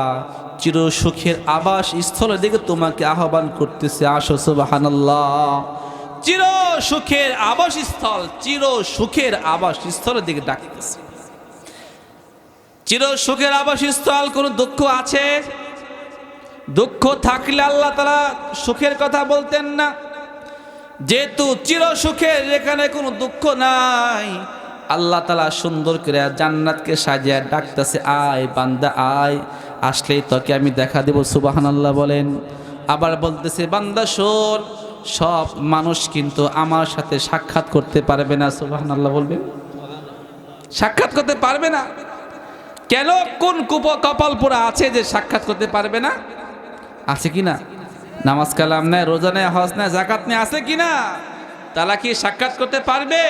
A: চির সুখের আবাস স্থলের দিকে তোমাকে আহ্বান করতেছে, আসো সুবহানাল্লাহ। চির সুখের আবাসস্থল, চির সুখের আবাসস্থলের দিকে ডাকতেছে। চির সুখের আবাসস্থল, কোন দুঃখ আছে? দুঃখ থাকলে আল্লাহ তাআলা সুখের কথা বলতেন না। যেহেতু চির সুখের, এখানে কোনো দুঃখ নাই, আল্লাহ তাআলা সুন্দর করে জান্নাতকে সাজিয়ে ডাকতেছে, আয় বান্দা আয়, আসলেই তোকে আমি দেখা দেব সুবহানাল্লাহ বলেন। আবার বলতেছে বান্দা শোন, সব মানুষ কিন্তু আমার সাথে সাক্ষাৎ করতে পারবে না সুবহানাল্লাহ বলবেন। সাক্ষাৎ করতে পারবে না কেন? কোন কপাল পোড়া আছে যে সাক্ষাৎ করতে পারবে না? আছে কি না? নামাজ কালাম নেই, রোজা নেই, হজ নেই, যাকাত নেই, আছে কি না? তারা কি সাক্ষাৎ করতে পারবে?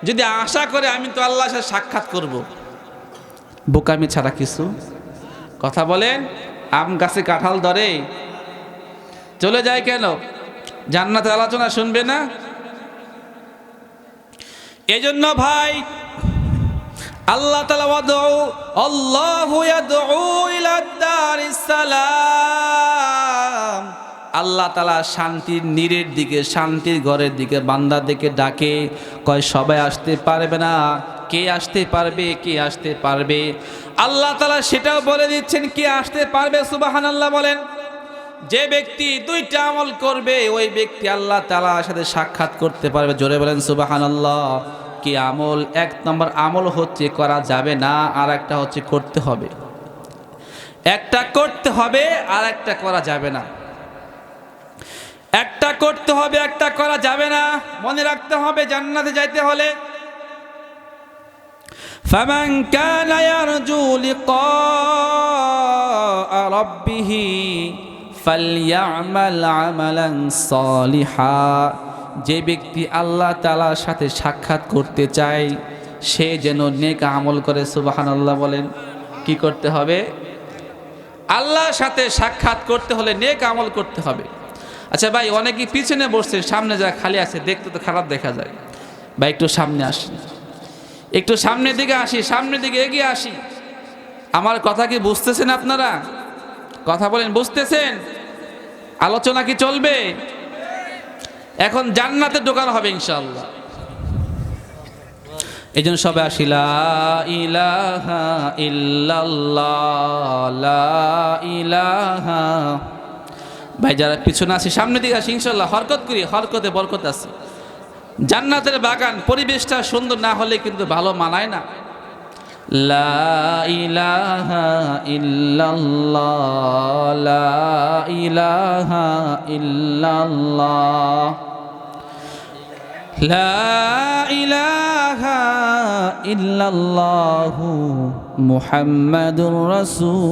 A: যদি আশা করে আমি তো আল্লাহর সাথে সাক্ষাৎ করব, বোকামি ছাড়া কিছু। কথা বলেন, আম গাছে কাঁঠাল ধরে চলে যায় কেন? জান্নাতের আলোচনা শুনবে না? এজন্য ভাই আল্লাহ তাআলা আল্লাহু ইয়াদউ ইলা দারিস সালাম। আল্লাহ তাআলা শান্তির নীড়ের দিকে, শান্তির ঘরের দিকে বান্দাদেরকে ডাকে, কয় সবাই আসতে পারবে না, কে আসতে পারবে, কে আসতে পারবে? আল্লাহ তাআলা সেটাও বলে দিচ্ছেন কে আসতে পারবে সুবহানাল্লাহ বলেন। যে ব্যক্তি দুইটা আমল করবে ওই ব্যক্তি আল্লাহ তাআলার সাথে সাক্ষাৎ করতে পারবে। জোরে বলেন সুবহানাল্লাহ। কি আমল? এক নম্বর আমল হচ্ছে করা যাবে না, আর একটা হচ্ছে করতে হবে। একটা করতে হবে আর একটা করা যাবে না। একটা করতে হবে, একটা করা যাবে না। মনে রাখতে হবে জান্নাতে যাইতে হলে ফামান কানা ইয়ারজু লিকা রাব্বিহি ফালইআমাল আমালান সালিহা। যে ব্যক্তি আল্লাহ তাআলার সাথে সাক্ষাৎ করতে চায় সে যেন নেক আমল করে। সুবহানাল্লাহ বলেন। কি করতে হবে? আল্লাহর সাথে সাক্ষাৎ করতে হলে নেক আমল করতে হবে। আচ্ছা ভাই, অনেকেই পিছনে বসছে, সামনে যা খালি আছে দেখতে তো খারাপ দেখা যায়। ভাই একটু সামনে আসি, একটু সামনের দিকে আসি, সামনের দিকে এগিয়ে আসি। আমার কথা কি বুঝতেছেন আপনারা? কথা বলেন, বুঝতেছেন? আলোচনা কি চলবে? এখন জান্নাতে ঢোকানো হবে ইনশাআল্লাহ। এই জন্য সবাই আসি, লা ইলাহা ইল্লাল্লাহ, লা ইলাহা। ভাই যারা পিছনে আসি সামনের দিকে আসি, ইনশাআল্লাহ হরকত করি, হরকতে বরকত আছে। জান্নাতের বাগান, পরিবেশটা সুন্দর না হলে কিন্তু ভালো মানায় না। লা ইলাহা ইল্লাল্লাহ, লা ইলাহা ইল্লাল্লাহ, লা ইলাহা ইল্লাল্লাহু মুহাম্মাদুর রাসূলুল্লাহ।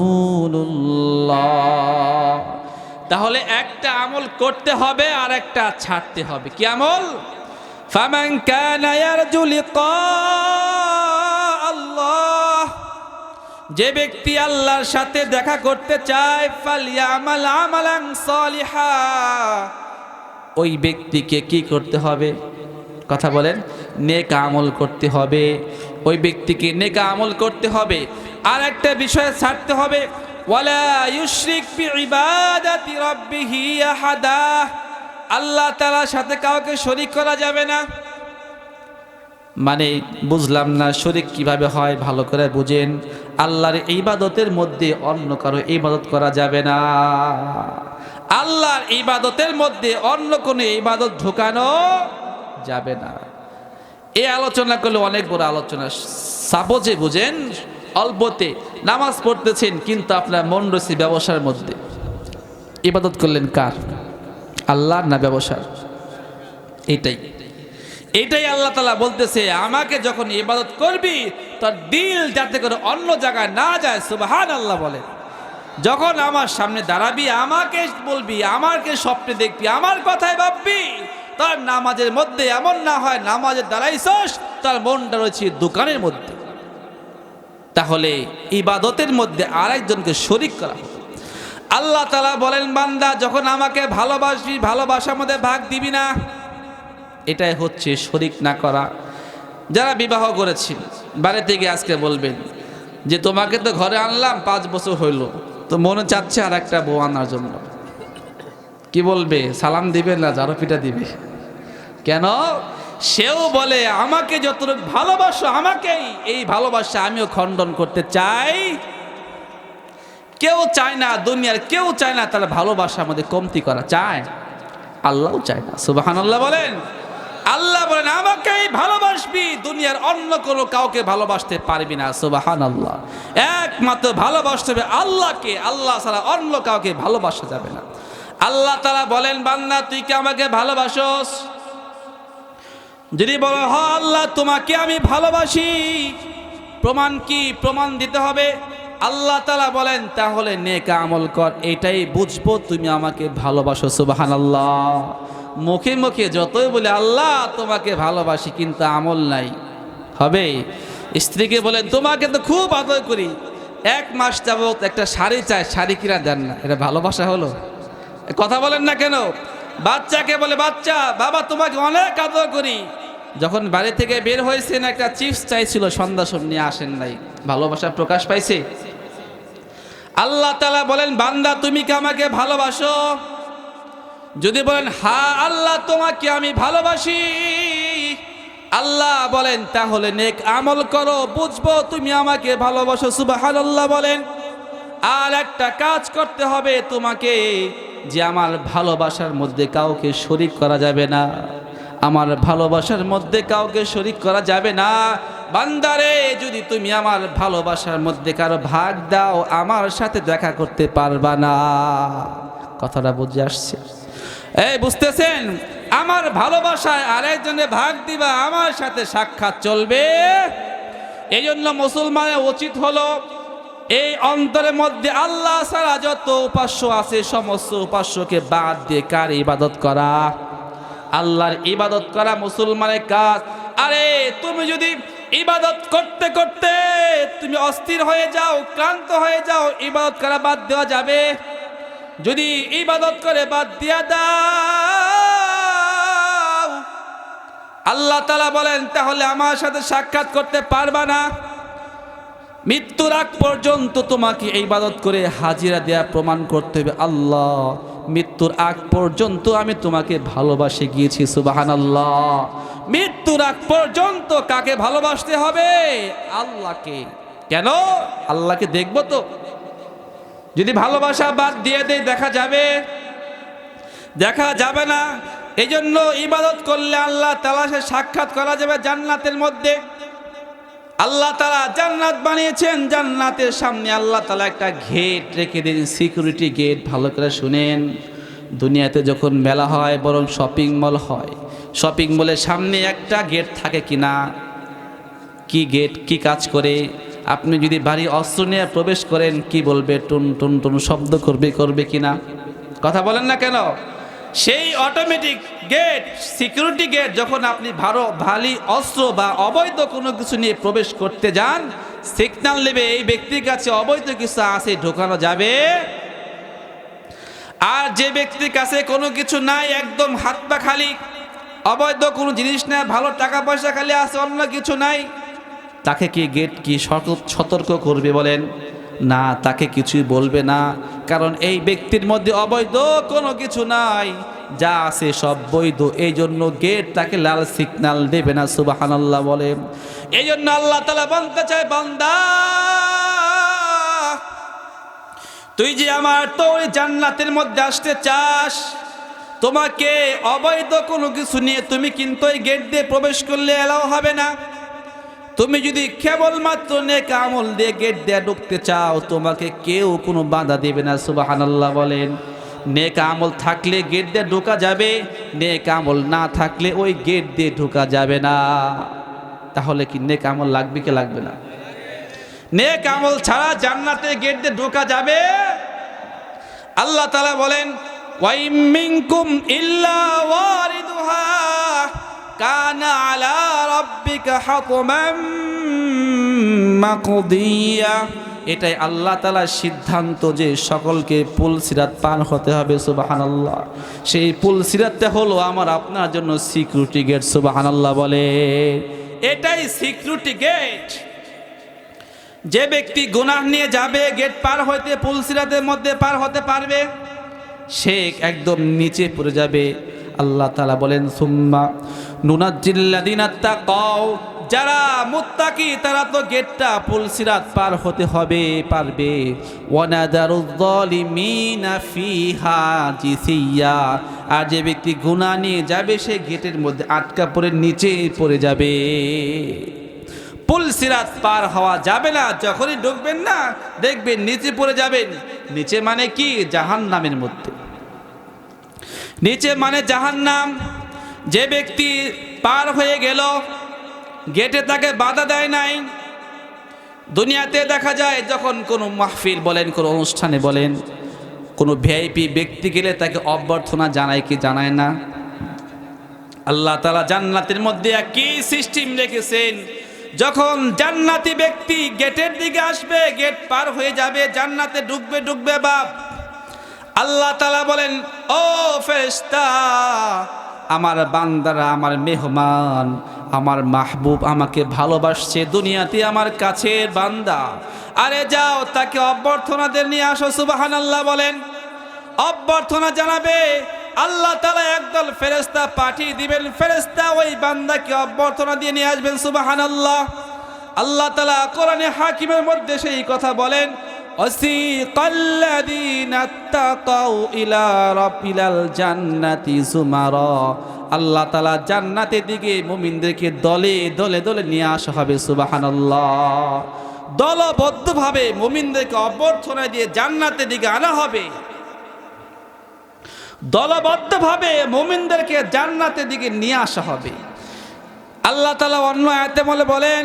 A: তাহলে একটা আমল করতে হবে আর একটা ছাড়তে হবে। কি আমল? ফামান কানা ইয়ারজু লিকা আল্লাহ, যে ব্যক্তি আল্লাহর সাথে দেখা করতে চায়, ফালইয়ামাল আমালান সালিহা, ওই ব্যক্তিকে কি করতে হবে? কথা বলেন, নেক আমল করতে হবে। ওই ব্যক্তিকে নেক আমল করতে হবে। আর একটা বিষয় ছাড়তে হবে, ওয়ালা ইউশরিক বিইবাদাতি রাব্বিহি আহাদা, আল্লাহ তাআলার সাথে কাউকে শরীক করা যাবে না। মানে বুঝলাম না, শরীক কিভাবে হয় ভালো করে বুঝেন। আল্লাহর ইবাদতের মধ্যে অন্য কারো ইবাদত করা যাবে না। আল্লাহর ইবাদতের মধ্যে অন্য কোনো ইবাদত ঢোকানো যাবে না। এই আলোচনা করলে অনেক বড় আলোচনা। সাপোজে বুঝেন, অল্পতে নামাজ পড়তেছেন কিন্তু আপনার মন রয়েছে ব্যবসার মধ্যে। ইবাদত করলেন কার? আল্লাহর না ব্যবসার? এইটাই আল্লাহ তাআলা বলতেছে, আমাকে যখন ইবাদত করবি তোর দিল যাতে করে অন্য জায়গায় না যায়। সুবহানাল্লাহ বলে। যখন আমার সামনে দাঁড়াবি, আমাকে বলবি, আমাকে স্বপ্নে দেখবি, আমার কথাই ভাববি, তার নামাজের মধ্যে এমন না হয় নামাজের দাঁড়াইছস তার মনটা রয়েছে দোকানের মধ্যে। তাহলে ইবাদতের মধ্যে আরেকজনকে শরীক করা হবে। আল্লাহ তাআলা বলেন, বান্দা যখন আমাকে ভালোবাসবি, ভালোবাসার মধ্যে ভাগ দিবি না। এটাই হচ্ছে শরীক না করা। যারা বিবাহ করেছেন বাড়ি থেকে আজকে বলবেন যে তোমাকে তো ঘরে আনলাম 5 বছর হইল, তো মনে চাচ্ছে আর একটা বউ আনার জন্য। কি বলবে? সালাম দিবে না ঝাড়ু পিটা দিবে? কেন? সেও বলে আমাকে যতটুকু ভালোবাসো, আমাকেই এই ভালোবাসা আমিও খণ্ডন করতে চাই। কেউ চায় না, দুনিয়ার কেউ চায় না তার ভালোবাসা আমাদের কমতি করা। চায়? আল্লাহও চায় না। সুবহানাল্লাহ বলেন। আল্লাহ বলেন আমাকেই ভালোবাসবি, দুনিয়ার অন্য কোনো কাউকে ভালোবাসতে পারবি না। সুবহানাল্লাহ। একমাত্র ভালোবাসতে হবে আল্লাহকে, আল্লাহ ছাড়া অন্য কাউকে ভালোবাসা যাবে না। আল্লাহ তাআলা বলেন, বান্দা তুই কি আমাকে ভালোবাসোস? যদি বলো হ্যাঁ আল্লাহ তোমাকে আমি ভালোবাসি, প্রমাণ কি? প্রমাণ দিতে হবে। আল্লাহ তাআলা বলেন তাহলে নেক আমল কর, এটাই বুঝবো তুমি আমাকে ভালোবাসো। সুবহানাল্লাহ। মুখে মুখে যতই বলে আল্লাহ তোমাকে ভালোবাসি কিন্তু আমল নাই, হবে? স্ত্রীকে বলেন তোমাকে তো খুব আদর করি, 1 মাস যাবত একটা শাড়ি চাই, শাড়ি কিনা দেন না, এটা ভালোবাসা হলো? কথা বলেন না কেন? বাচ্চাকে বলে বাচ্চা বাবা তোমাকে অনেক আদর করি, যখন বাড়ি থেকে বের হয়েছেন একটা চিপস চাইছিল, সন্ধ্যা নিয়ে আসেন নাই, ভালোবাসা প্রকাশ পাইছে? আল্লাহ তাআলা বলেন বান্দা তুমি কি আমাকে ভালোবাসো? যদি বলেন হ্যাঁ আল্লাহ তোমাকে আমি ভালোবাসি, আল্লাহ বলেন তাহলে নেক আমল করো, বুঝবো তুমি আমাকে ভালোবাসো। সুবহানাল্লাহ বলেন। আর একটা কাজ করতে হবে তোমাকে, যে আমার ভালোবাসার মধ্যে কাউকে শরীক করা যাবে না, আমার ভালোবাসার মধ্যে কাউকে শরীক করা যাবে না। বান্দারে যদি তুমি আমার ভালোবাসার মধ্যে কারো ভাগ দাও, আমার সাথে দেখা করতে পারবা না। কথাটা বুঝে আসছে? এই বুঝতেছেন? আমার ভালোবাসায় আরেকজনে ভাগ দিবা, আমার সাথে সাক্ষাৎ চলবে। এই জন্য মুসলমানের উচিত হলো এই অন্তরের মধ্যে আল্লাহ ছাড়া যত উপাস্য আছে সমস্ত উপাস্যকে বাদ দিয়ে কার ইবাদত করা? আল্লাহর ইবাদত করা মুসলমানের কাজ। আরে তুমি যদি ইবাদত করতে করতে তুমি অস্থির হয়ে যাও, ক্লান্ত হয়ে যাও, ইবাদত করা বাদ দেওয়া যাবে? যদি ইবাদত করে বাদ দিয়া দাও, আল্লাহ তাআলা বলেন তাহলে আমার সাথে সাক্ষাৎ করতে পারবা না। মৃত্যুর আগ পর্যন্ত তোমাকে ইবাদত করে হাজিরা দেয়া প্রমাণ করতে হবে, আল্লাহ মৃত্যুর আগ পর্যন্ত আমি তোমাকে ভালোবাসে গিয়েছি। সুবহানাল্লাহ। মৃত্যুর আগ পর্যন্ত কাকে ভালোবাসতে হবে? আল্লাহকে। কেন? আল্লাহকে দেখবো তো। যদি ভালোবাসা বাদ দিয়ে দেয় দেখা যাবে? দেখা যাবে না। এই জন্য ইবাদত করলে আল্লাহ তাআলার সাথে সাক্ষাৎ করা যাবে জান্নাতের মধ্যে। আল্লাহ তাআলা জান্নাত বানিয়েছেন, জান্নাতের সামনে আল্লাহ তাআলা একটা গেট রেখে দিন, সিকিউরিটি গেট। ভালো করে শুনেন, দুনিয়াতে যখন মেলা হয় বরং শপিং মল হয়, শপিং মলের সামনে একটা গেট থাকে কিনা? কি গেট কি কাজ করে? আপনি যদি ভারী অস্ত্র নিয়ে প্রবেশ করেন কি বলবে? টুন টুন টুন শব্দ করবে কিনা? কথা বলেন না কেন? সেই অটোমেটিক গেট, সিকিউরিটি গেট, যখন আপনি ভারী অস্ত্র বা অবৈধ কোনো কিছু নিয়ে প্রবেশ করতে যান, সিগন্যাল নেবে এই ব্যক্তির কাছে অবৈধ কিছু আছে, ঢোকানো যাবে। আর যে ব্যক্তির কাছে কোনো কিছু নাই, একদম হাত পা খালি, অবৈধ কোনো জিনিস না, ভালো টাকা পয়সা খালি আছে, অন্য কিছু নাই, তাকে কি গেট কি সতর্ক করবে বলেন? না, তাকে কিছুই বলবে না। কারণ এই ব্যক্তির মধ্যে অবৈধ কোনো কিছু নাই, যা আছে সব বৈধ। এই জন্য গেট তাকে লাল সিগন্যাল দেবে না। সুবহানাল্লাহ বলে। এই জন্য আল্লাহ তাআলা বলতে চায়, বান্দা তুই যে আমার তোর জান্নাতের মধ্যে আসতে চাস, তোমাকে অবৈধ কোনো কিছু নিয়ে তুমি কিন্তু এই গেট দিয়ে প্রবেশ করলে এলাও হবে না। তুমি যদি কেবলমাত্র নেক আমল দিয়ে গেট দিয়ে ঢুকতে চাও, তোমাকে কেউ কোনো বাধা দেবে না। সুবহানাল্লাহ বলেন। নেক আমল থাকলে গেট দিয়ে ঢোকা যাবে, নেক আমল না থাকলে ওই গেট দিয়ে ঢোকা যাবে না। তাহলে কি নেক আমল লাগবে কি লাগবে না? নেক আমল ছাড়া জান্নাতে গেট দিয়ে ঢোকা যাবে? আল্লাহ তাআলা বলেন, ওয়া ইম মিনকুম ইল্লা ওয়ারিদুহা কানা আলা রাব্বিকা হাতমান মাকদিয়া। এটাই আল্লাহ তাআলার সিদ্ধান্ত যে সকলকে পুল সিরাত পার হতে হবে। সুবহানাল্লাহ। সেই পুল সিরাতটা হলো আমার আপনার জন্য সিকিউরিটি গেট। সুবহানাল্লাহ বলে। এটাই সিকিউরিটি গেট। যে ব্যক্তি গুনাহ নিয়ে যাবে গেট পার হইতে, পুল সিরাতের মধ্যে পার হতে পারবে, সে একদম নিচে পড়ে যাবে। আল্লাহ তাআলা বলেন, সুম্মা নুনাজ্জিল্লাযিনা তাকাও, যারা মুত্তাকি তারা তো গেটটা পুল সিরাত পার হতে হবে, পারবে। ওয়ানাদারুয যালিমিনা ফিহা জিসিয়া, আর যে ব্যক্তি গুনাহ নিয়ে যাবে সে গেটের মধ্যে আটকা পড়ে নিচে পড়ে যাবে। পুল সিরাত পার হওয়া যাবে না। যখনই ঢুকবেন না দেখবেন নিচে পড়ে যাবেন। নিচে মানে কি? জাহান্নামের মধ্যে। নিচে মানে জাহান্নাম। যে ব্যক্তি পার হয়ে গেল, গেটে তাকে বাধা দেয় নাই। দুনিয়াতে দেখা যায় যখন কোনো মাহফিল বলেন, কোনো অনুষ্ঠানে বলেন, কোনো ভিআইপি ব্যক্তি গেলে তাকে অভ্যর্থনা জানায় কি জানায় না? আল্লাহ তাআলা জান্নাতের মধ্যে একই সিস্টেম রেখেছেন। যখন জান্নাতি ব্যক্তি গেটের দিকে আসবে, গেট পার হয়ে যাবে, জান্নাতে ঢুকবে বাপ, আল্লাহ তাআলা বলেন, ও ফেরেশতা, আমার বান্দারা, আমার মেহমান, আমার মাহবুব আমাকে ভালোবাসছে, দুনিয়াতে আমার কাছের বান্দা, আরে যাও তাকে অভ্যর্থনা দিয়ে নিয়ে আসো। সুবহানাল্লাহ বলেন। অভ্যর্থনা জানাবে আল্লাহ তাআলা, একদল ফেরেশতা পাঠিয়ে দিবেন, ফেরেশতা ওই বান্দাকে অভ্যর্থনা দিয়ে নিয়ে আসবেন। সুবহানাল্লাহ। আল্লাহ তাআলা কোরআনে হাকিমের মধ্যে সেই কথা বলেন, ওয়াসিকাল্লাযীনা তাকাউ ইলা রাব্বিল জান্নাতি যুমারা। আল্লাহ তাআলা জান্নাতের দিকে মুমিনদেরকে দলে দলে দলে নিয়ে আসা হবে। সুবহানাল্লাহ। দলবদ্ধভাবে মুমিনদেরকে অভ্যর্থনা দিয়ে জান্নাতের দিকে আনা হবে। দলবদ্ধভাবে মুমিনদেরকে জান্নাতের দিকে নিয়ে আসা হবে। আল্লাহ তাআলা অন্য আয়াতে বলেন,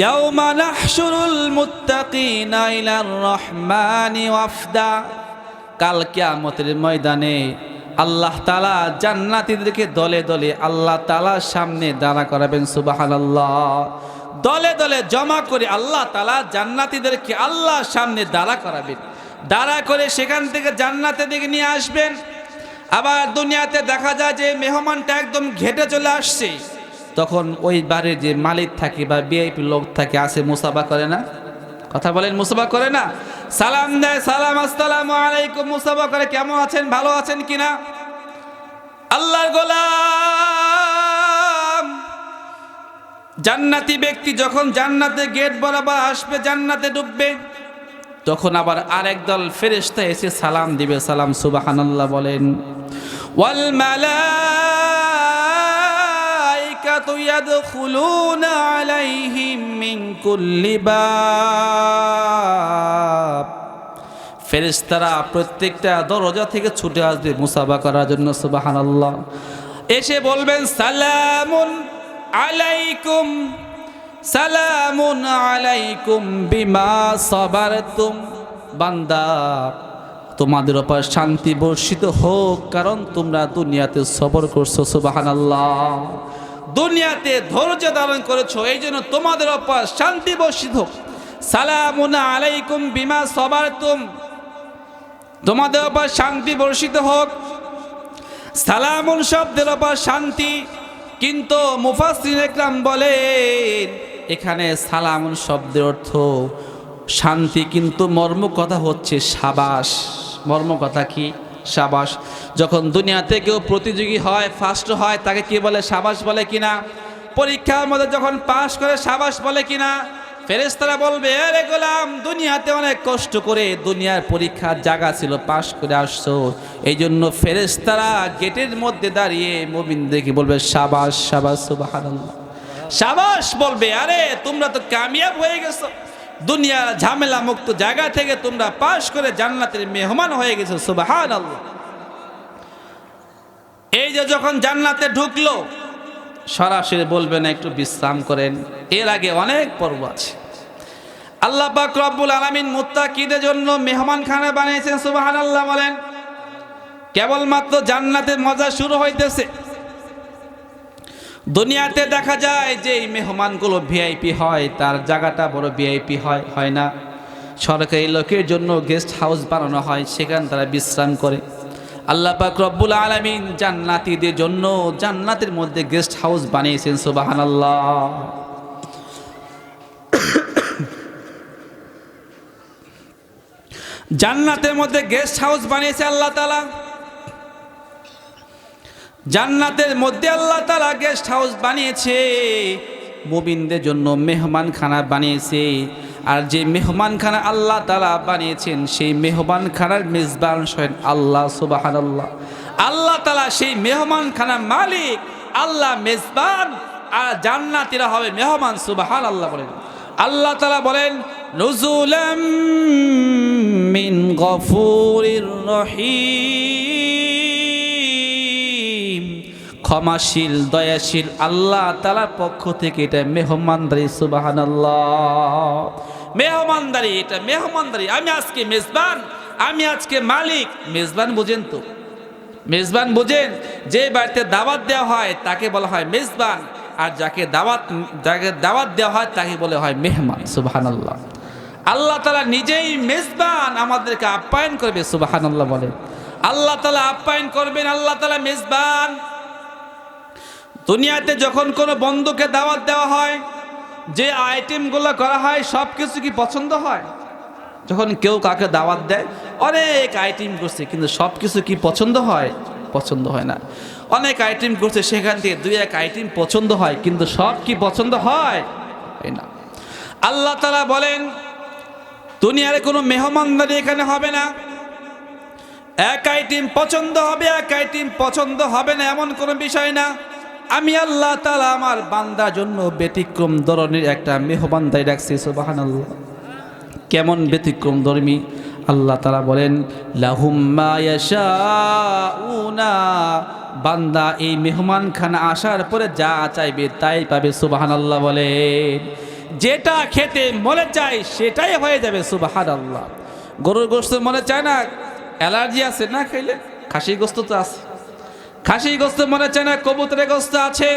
A: ইয়াউমা নাহশুরুল মুত্তাকিনা ইলার রহমানি ওয়াফদা। কাল কিয়ামতের ময়দানে আল্লাহ তাআলা জান্নাতীদেরকে দলে দলে আল্লাহ তাআলার সামনে দাঁড়া করাবেন। সুবহানাল্লাহ। দলে দলে জমা করে আল্লাহ তাআলা জান্নাতীদেরকে আল্লাহর সামনে দাঁড়া করাবেন। দাঁড়া করে সেখান থেকে জান্নাতের দিকে নিয়ে আসবেন। আবার দুনিয়াতে দেখা যায় যে মেহমানটা একদম ঘেটে চলে আসছে, তখন ওই বাড়ির যে মালিক থাকে বা ভিআইপি লোক থাকে আসে, মুসাফা করে না? কথা বলেন, মুসাফা করে না? সালাম দেয়, সালাম আসসালামু আলাইকুম, মুসাফা করে, কেমন আছেন, ভালো আছেন কিনা? আল্লাহর গোলাম জান্নাতি ব্যক্তি যখন জান্নাতে গেট বরাবর আসবে, জান্নাতে ঢুকবে, তখন আবার আরেক দল ফেরেশতা এসে সালাম দিবে। সালাম, সুবহানাল্লাহ বলেন। ওয়াল মালাইকাতু ইয়াদখুলুনা আলাইহিম মিন কুল্লি বাব। ফেরেশতারা প্রত্যেকটা দরজা থেকে ছুটে আসবে মুসাফা করার জন্য। সুবহানাল্লাহ। এসে বলবেন সালামুন আলাইকুম, সালামুন আলাইকুম বিমা সাবারতুম। বান্দা, তোমাদের উপর শান্তি বর্ষিত হোক, কারণ তোমরা দুনিয়াতে সবর করছো। সুবহানাল্লাহ। দুনিয়াতে ধৈর্য ধারণ করেছো, এই জন্য তোমাদের উপর শান্তি বর্ষিত হোক। সালামুন আলাইকুম বিমা সাবারতুম, তোমাদের উপর শান্তি বর্ষিত হোক। সালামুন শব্দের উপর শান্তি, কিন্তু মুফাসসির ইকরাম বলেন এখানে সালামুন শব্দের অর্থ শান্তি, কিন্তু মর্ম কথা হচ্ছে সাবাস। মর্ম কথা কি? সাবাস। যখন দুনিয়াতে কেউ প্রতিযোগী হয়, ফার্স্ট হয়, তাকে কি বলে? সাবাস বলে কিনা? পরীক্ষার মধ্যে যখন পাশ করে সাবাস বলে কিনা? ফেরেশতারা বলবে, আরে গোলাম, দুনিয়াতে অনেক কষ্ট করে দুনিয়ার পরীক্ষার জায়গা ছিল, পাশ করে আসছো। এই জন্য ফেরেশতারা গেটের মধ্যে দাঁড়িয়ে মুমিনদেরকে বলবে সাবাস, সাবাস, সুবহানাল্লাহ। সাবাস বলবে, আরে তোমরা তো কামিয়াব হয়ে গেছো, দুনিয়ার ঝামেলা মুক্ত জায়গা থেকে তোমরা পাশ করে জান্নাতের মেহমান হয়ে গেছো। সুবহানাল্লাহ। এই যে যখন জান্নাতে ঢুকলো, সরাসরি বলবেন একটু বিশ্রাম করেন, এর আগে অনেক পর্ব আছে। আল্লাহ পাক রব্বুল আলামিন মুত্তাকিদের জন্য মেহমানখানা বানিয়েছেন। সুবহানাল্লাহ বলেন। কেবলমাত্র জান্নাতের মজা শুরু হইতেছে। দুনিয়াতে দেখা যায় যে এই মেহমানগুলো ভিআইপি হয়, তার জায়গাটা বড় ভিআইপি হয়, হয় না? সরকারি লোকের জন্য গেস্ট হাউস বানানো হয়, সেখানে তারা বিশ্রাম করে। আল্লাহ পাক রব্বুল আলামিন জান্নাতীদের জন্য জান্নাতের মধ্যে গেস্ট হাউস বানিয়েছেন। সুবহানাল্লাহ। জান্নাতের মধ্যে গেস্ট হাউস বানিয়েছে আল্লাহ তাআলা। জান্নাতের মধ্যে আল্লাহ তাআলা গেস্ট হাউস বানিয়েছে, মুমিনদের জন্য মেহমানখানা বানিয়েছে। আর যে মেহমানখানা আল্লাহ তাআলা বানিয়েছেন, সেই মেহমানখানার মেজবান স্বয়ং আল্লাহ। সুবহানাল্লাহ। আল্লাহ তাআলা সেই মেহমানখানার মালিক, আল্লাহ মেজবান, আর জান্নাতীরা হবে মেহমান। সুবহানাল্লাহ বলেন। আল্লাহ তাআলা বলেন নুজুলাম মিন গফুরির রহিম, ক্ষমাশীল দয়াশীল আল্লাহ তাআলার পক্ষ থেকে এটা মেহমানদারি। সুবহানাল্লাহ। মেহমানদারি, এটা মেহমানদারি। আমি আজকে মেজবান, আমি আজকে মালিক। মেজবান বুঝেন তো? মেজবান বুঝেন? যে বাড়িতে দাওয়াত দেওয়া হয় তাকে বলা হয় মেজবান, আর যাকে দাওয়াত দেওয়া হয় তাকে বলা হয় মেহমান। সুবহানাল্লাহ। আল্লাহ তাআলা নিজেই মেজবান, আমাদেরকে আপ্যায়ন করবে। সুবহানাল্লাহ বলেন। আল্লাহ তাআলা আপ্যায়ন করবেন, আল্লাহ তাআলা মেজবান। দুনিয়াতে যখন কোনো বন্ধুকে দাওয়াত দেওয়া হয়, যে আইটেমগুলো করা হয় সব কিছু কি পছন্দ হয়? যখন কেউ কাকে দাওয়াত দেয়, অনেক আইটেম করছে, কিন্তু সব কিছু কি পছন্দ হয়? পছন্দ হয় না। অনেক আইটেম করছে, সেখান থেকে দুই এক আইটেম পছন্দ হয়, কিন্তু সব কি পছন্দ হয় না। আল্লাহ তাআলা বলেন দুনিয়ার কোনো মেহমানদারি এখানে হবে না। এক আইটেম পছন্দ হবে, এক আইটেম পছন্দ হবে না, এমন কোনো বিষয় না। আমি আল্লাহ তাআলা আমার বান্দার জন্য ব্যতিক্রম ধরনের একটা মেহমানদারি রাখছি। সুবহানাল্লাহ। কেমন ব্যতিক্রম ধর্মী? আল্লাহ তাআলা বলেন লাহুম মা ইয়াশাউনা, বান্দা এই মেহমানখানা আসার পরে যা চাইবে তাই পাবে। সুবহানাল্লাহ বলেন। যেটা খেতে মনে চায় সেটাই হয়ে যাবে। সুবহানাল্লাহ। গরুর গোশত মনে চায় না, অ্যালার্জি আছে না, খাইলে খাসির গোশত তো আছে। খাসি গোস্ত মনে চায় না, কবুতরের গোস্ত আছে।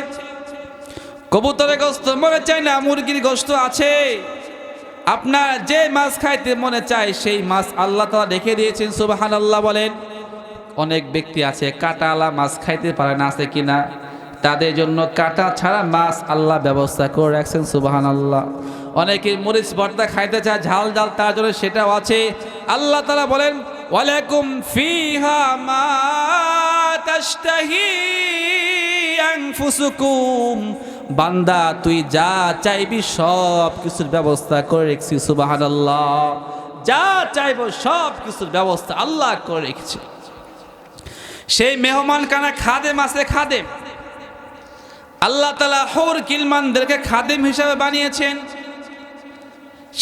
A: কবুতরের গোস্ত মনে চায় না, মুরগির গোস্ত আছে। আপনার যে মাছ খাইতে মনে চায় সেই মাছ আল্লাহ তাআলা রেখে দিয়েছেন, সুবহানাল্লাহ বলেন। অনেক ব্যক্তি আছে কাঁটাওয়ালা মাছ খাইতে পারে না, আছে কিনা? তাদের জন্য কাঁটা ছাড়া মাছ আল্লাহ ব্যবস্থা করে রাখছেন, সুবহানাল্লাহ। অনেকে মরিচ ভর্তা খাইতে চায় ঝাল ঝাল, তার জন্য সেটাও আছে। আল্লাহ তাআলা বলেন ওয়ালাকুম ফিহা মা তাশতাহি আনফুসুকুম, বান্দা তুই যা চাইবি সব কিছুর ব্যবস্থা করে রেখেছি, সুবহানাল্লাহ। যা চাইবো সব কিছুর ব্যবস্থা আল্লাহ করে রেখেছে। সেই মেহমান কানা খাদেম আছে, খাদেম। আল্লাহ তাআলা হুর কিলমানদেরকে খাদেম হিসাবে বানিয়েছেন।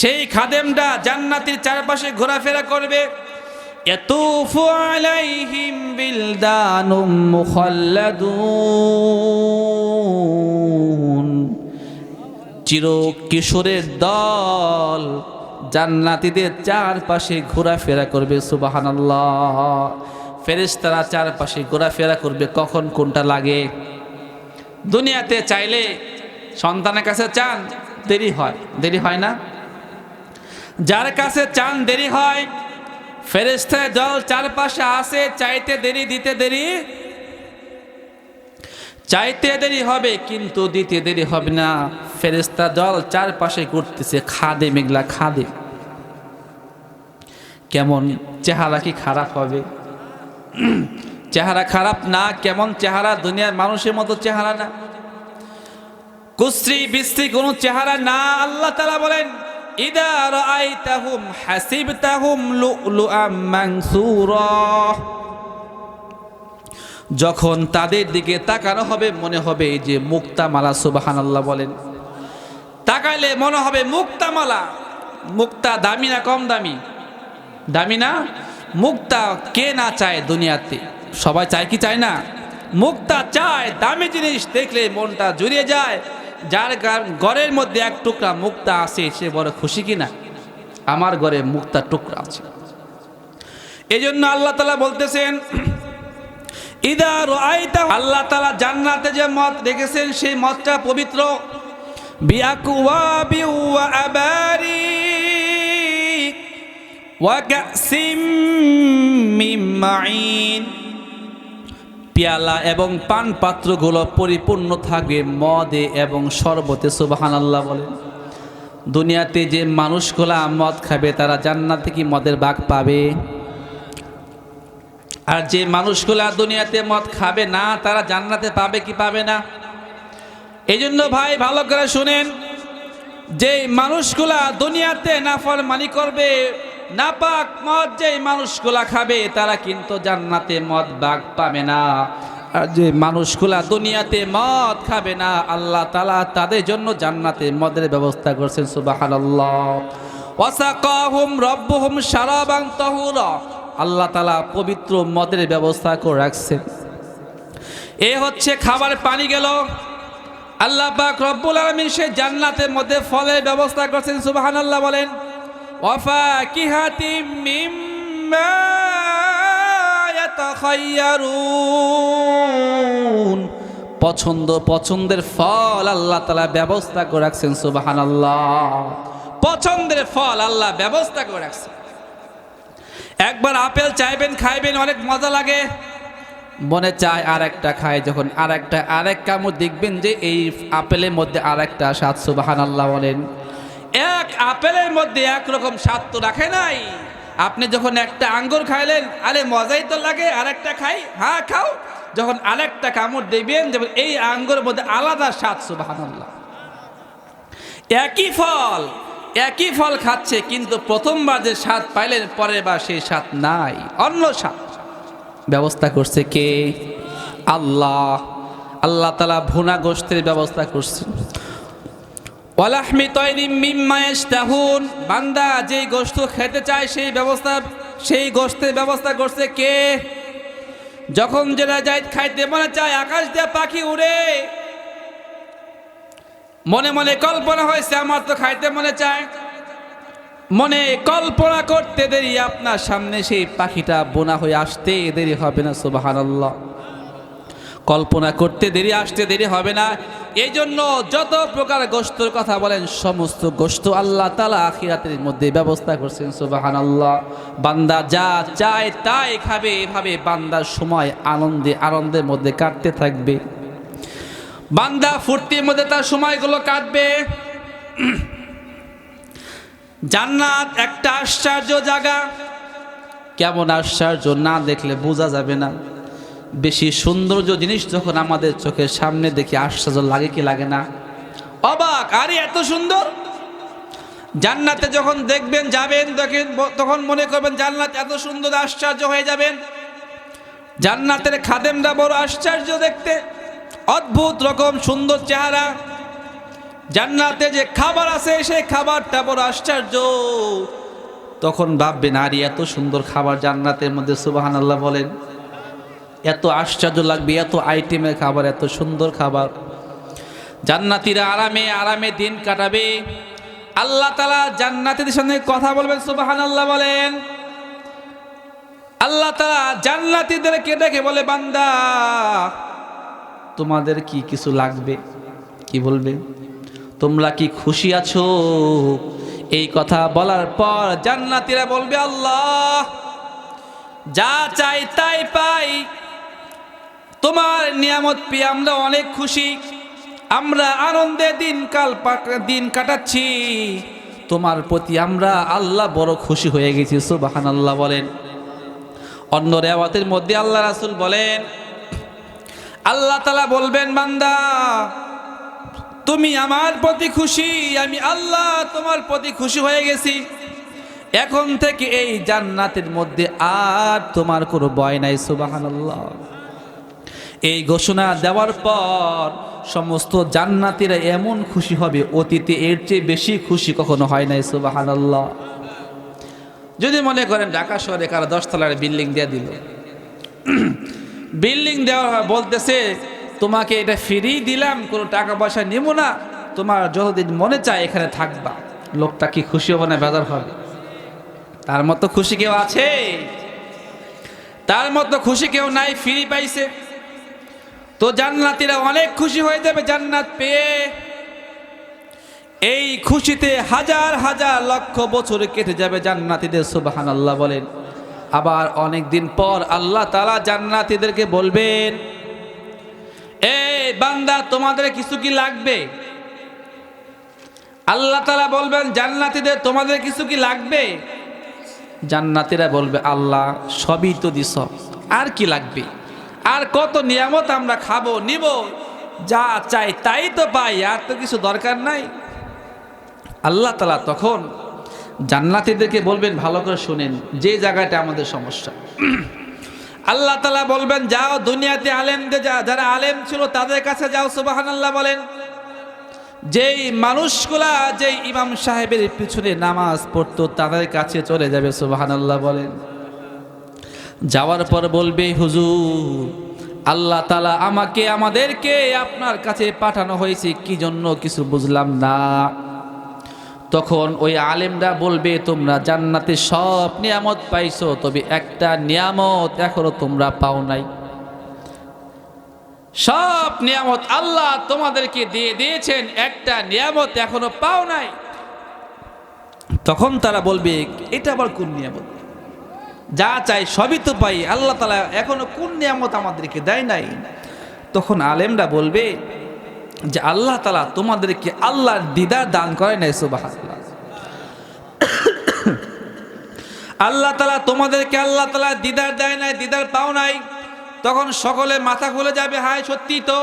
A: সেই খাদেমটা জান্নাতের চারপাশে ঘোরাফেরা করবে। ইয়াতুফু আলাইহিম বিলদানুম মুখাল্লাদুন, চির কিশোরের দল জান্নাতীদের চারপাশে ঘোরাফেরা করবে, সুবহানাল্লাহ। ফেরেশতারা চারপাশে ঘোরাফেরা করবে। কখন কোনটা লাগে? দুনিয়াতে চাইলে সন্তানের কাছে চান, দেরি হয়, দেরি হয় না? যার কাছে চান দেরি হয়, ফেরেশতার দল চারপাশে আসে, চাইতে দেরি, দিতে দেরি। চাইতে দেরি হবে কিন্তু দিতে দেরি হবে না। ফেরেশতা দল চারপাশে ঘুরতেছে, খাদেম, এগুলা খাদেম। কেমন চেহারা? কি খারাপ হবে? চেহারা খারাপ না? কেমন চেহারা? দুনিয়ার মানুষের মতো চেহারা না, কুশ্রী বিশ্রী কোনো চেহারা না। আল্লাহ তাআলা বলেন ইদা রাআইতাহুম হাসিবতাহুম লুলুআম মানসুরা, যখন তাদের দিকে তাকানো হবে মনে হবে এই যে মুক্তামালা, সুবহানাল্লাহ বলেন। তাকাইলে মনে হবে মুক্তামালা। মুক্তা দামি না কম দামি? দামি না? মুক্তা কে না চায় দুনিয়াতে? সবাই চায় কি চায় না? মুক্তা চায়। দামি জিনিস দেখলে মনটা জুড়িয়ে যায়। যার ঘরের মধ্যে এক টুকরা মুক্তা আছে সে বড় খুশি কিনা? আমার ঘরে মুক্তার টুকরা আছে। এই জন্য আল্লাহ তাআলা বলতেছেন ইদা রাআইতা, আল্লাহ তাআলা জান্নাতে যে মদ রেখেছেন সেই মদটা পবিত্র। বিআকওয়াবি ওয়া আবারিক ওয়া কাসিম মিন মাইন, পেয়ালা এবং পান পাত্রগুলো পরিপূর্ণ থাকবে মদে এবং শরবতে, সুবহানাল্লাহ বলেন। দুনিয়াতে যে মানুষগুলা মদ খাবে তারা জান্নাতে কি মদের ভাগ পাবে? আর যে মানুষগুলা দুনিয়াতে মদ খাবে না তারা জান্নাতে পাবে কি পাবে না? এই জন্য ভাই ভালো করে শুনেন, যে মানুষগুলা দুনিয়াতে নাফরমানি করবে, নাপাক মদ যে মানুষগুলা খাবে তারা কিন্তু জান্নাতে মদ ভাগ পাবে না। আর যে মানুষগুলা দুনিয়াতে মদ খাবে না আল্লাহ তাআলা তাদের জন্য জান্নাতে মদের ব্যবস্থা করছেন, সুবহানাল্লাহ। ওয়াসাকাহুম রাব্বুহুম শারাবান তাহুরা, আল্লাহ তাআলা পবিত্র মদের ব্যবস্থা করে রাখছেন। এ হচ্ছে খাবার পানি গেল। আল্লাহ পাক রব্বুল আলামিন সেই জান্নাতের মধ্যে ফলের ব্যবস্থা করছেন, সুবহানাল্লাহ বলেন। ওয়াফাকিহাতিম মিম্মা ইয়াতাখায়্যারুন, পছন্দের ফল আল্লাহ তাআলা ব্যবস্থা করে রাখছেন, সুবহানাল্লাহ। পছন্দের ফল আল্লাহ ব্যবস্থা করে রাখছেন। একবার আপেল চাইবেন, খাইবেন, অনেক মজা লাগে, মনে চায় আর একটা খায়। যখন আরেক কামড় দেখবেন যে এই আপেলের মধ্যে আরেকটা স্বাদ, সুবহানাল্লাহ বলেন। এক আপেলের মধ্যে একরকম স্বাদ তো রাখে নাই। আপনি যখন একটা আঙ্গুর খাইলেন, আরে মজাই তো লাগে, আরেকটা খাই, হ্যাঁ খাও। যখন আরেকটা কামড় দেখবেন যেমন এই আঙ্গুরের মধ্যে আলাদা স্বাদ, সুবহানাল্লাহ। একই ফল খাচ্ছে কিন্তু প্রথমবার যে স্বাদ পাইলেন পরের বার সেই স্বাদ নাই, অন্য স্বাদ। ব্যবস্থা করছে কে? আল্লাহ। আল্লাহ তাআলা ভুনা গোশতের ব্যবস্থা করছেন। ওয়ালাহমি তায়রিম মিম্মা ইয়াশতাহুন, বান্দা যেই গোশত খেতে চায় সেই গোশতের ব্যবস্থা করছে কে? যখন যেটা যাই খাইতে মনে চায়, আকাশ দিয়ে পাখি উড়ে, মনে মনে কল্পনা হয়েছে আমার তো খাইতে মনে চায়, মনে কল্পনা করতে দেরি আপনার সামনে সেই পাখিটা বোনা হয়ে আসতে দেরি হবে না, সুবহানাল্লাহ। কল্পনা করতে দেরি, আসতে দেরি হবে না। এই জন্য যত প্রকার গোশতের কথা বলেন সমস্ত গোশত আল্লাহ তাআলা আখিরাতের মধ্যে ব্যবস্থা করছেন। সুবহানাল্লাহ। বান্দা যা চায় তাই খাবে, এভাবে বান্দার সময় আনন্দের মধ্যে কাটতে থাকবে। বান্দা ফুর্তির মধ্যে তার সময়গুলো কাটবে। জান্নাত একটা আশ্চর্য জায়গা। কেমন আশ্চর্য, না দেখলে বোঝা যাবে না। বেশি সৌন্দর্য জিনিস যখন আমাদের চোখের সামনে দেখি আশ্চর্য লাগে কি লাগে না? অবাক, আরে এত সুন্দর। জান্নাতে যখন দেখবেন, যাবেন, দেখেন, তখন মনে করবেন জান্নাত এত সুন্দর, আশ্চর্য হয়ে যাবেন। জান্নাতের খাদেমরা বড় আশ্চর্য দেখতে, অদ্ভুত রকম সুন্দর চেহারা। জান্নাতে যে খাবার আছে সেই খাবারটা বড় আশ্চর্য। তখন ভাববেন আরে এত সুন্দর খাবার জান্নাতের মধ্যে, সুবহানাল্লাহ বলেন। এত আশ্চর্য লাগবে, এত আইটেমের খাবার, এত সুন্দর খাবার। জান্নাতীরা আরামে আরামে দিন কাটাবে। আল্লাহ তাআলা জান্নাতীদের সঙ্গে কথা বলবেন, সুবহানাল্লাহ বলেন। আল্লাহ তাআলা জান্নাতীদেরকে ডেকে বলে, বান্দা তোমাদের কি কিছু লাগবে? কি বলবে? তোমরা কি খুশি আছো? এই কথা বলার পর জান্নাতীরা বলবে, আল্লাহ যা চাই তাই পাই। তোমার নিয়ামত পেয়ে আমরা অনেক খুশি। আমরা আনন্দে দিন কাটাচ্ছি। তোমার প্রতি আমরা আল্লাহ বড় খুশি হয়ে গেছি। সুবহানাল্লাহ বলেন। অন্য রিওয়ায়াতের মধ্যে আল্লাহ রাসূল বলেন, আল্লাহ তাআলা বলবেন, বান্দা তুমি আমার প্রতি খুশি, আমি আল্লাহ তোমার প্রতি খুশি হয়ে গেছি। এখন থেকে এই জান্নাতের মধ্যে আর তোমার কোনো ভয় নাই। সুবহানাল্লাহ। এই ঘোষণা দেওয়ার পর সমস্ত জান্নাতীরা এমন খুশি হবে, অতীতে এর চেয়ে বেশি খুশি কখনো হয় নাই। সুবহানাল্লাহ। যদি মনে করেন ঢাকা শহরে কারো 10 তলার বিল্ডিং দিয়ে দিল, বিল্ডিং দেওয়া বলতেছে তোমাকে এটা ফ্রি দিলাম, কোনো টাকা পয়সা নেব না, তোমার যতদিন মনে চায় এখানে থাকবা। লোকটা কি খুশি হবে না বেজার হবে? তার মতো খুশি কেউ আছে? তার মতো খুশি কেউ নাই, ফ্রি পাইছে। তো জান্নাতীরা অনেক খুশি হয়ে যাবে জান্নাত পেয়ে। এই খুশিতে হাজার হাজার লক্ষ বছর কেটে যাবে জান্নাতীদের। সুবহানাল্লাহ বলেন। আবার অনেক দিন পর আল্লাহ তাআলা জান্নাতীদেরকে বলবেন, এই বান্দা তোমাদের কিছু কি লাগবে? আল্লাহ তাআলা বলবেন জান্নাতীদের, তোমাদের কিছু কি লাগবে? জান্নাতীরা বলবে, আল্লাহ সবই তো দিছ, আর কি লাগবে? আর কত নিয়ামত আমরা খাবো, নিব, যা চাই তাই তো পাই, আর তো কিছু দরকার নাই। আল্লাহ তাআলা তখন জান্নাতীদেরকে বলবেন, ভালো করে শুনেন, যে জায়গাটা আমাদের সমস্যা। আল্লাহ তাআলা বলবেন, যাও দুনিয়াতে আলেমদের, যারা আলেম ছিল তাদের কাছে যাও। সুবহানাল্লাহ বলেন। যেই মানুষগুলা যেই ইমাম সাহেবের পিছনে নামাজ পড়তো তাদের কাছে চলে যাবে। সুবহানাল্লাহ বলেন। যাওয়ার পর বলবে, হুজুর আল্লাহ তাআলা আমাদেরকে আপনার কাছে পাঠানো হয়েছে, কি জন্য কিছু বুঝলাম না। তখন ওই আলেমরা বলবে, তোমরা জান্নাতে সব নিয়ামত পাইছো, তবে একটা নিয়ামত এখনো তোমরা পাও নাই। সব নিয়ামত আল্লাহ তোমাদেরকে দিয়ে দিয়েছেন, একটা নিয়ামত এখনো পাও নাই। তখন তারা বলবে, এটা আবার কোন নিয়ামত? যা চাই সবই তো পাই, আল্লাহ তাআলা এখনো কোন নিয়ামত আমাদেরকে দেয় নাই। তখন আলেমরা বলবে যে আল্লাহ তাআলা তোমাদেরকে আল্লাহর দিদার দান করে নাই। সুবহানাল্লাহ। আল্লাহ তাআলা তোমাদেরকে আল্লাহ তাআলা দিদার দেয় নাই, দিদার পাও নাই। তখন সকলে মাথা খুলে যাবে, হায় সত্যি তো,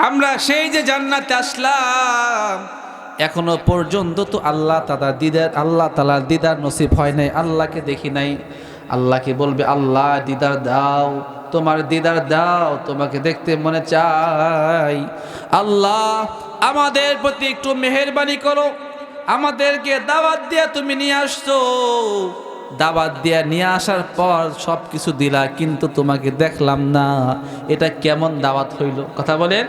A: আমরা সেই যে জান্নাতে আসলাম এখনো পর্যন্ত তো আল্লাহ তাআলার দিদার নসিব হয় নাই, আল্লাহকে দেখি নাই। আল্লাহকে বলবে, আল্লাহ দিদার দাও, তোমার দিদার দাও, তোমাকে দেখতে মনে চাই। আল্লাহ আমাদের প্রতি একটু মেহেরবানি করো, আমাদেরকে দাওয়াত দিয়ে তুমি নিয়ে আসছো, দাওয়াত দিয়ে নিয়ে আসার পর সব কিছু দিলা, কিন্তু তোমাকে দেখলাম না, এটা কেমন দাওয়াত হইল? কথা বলেন।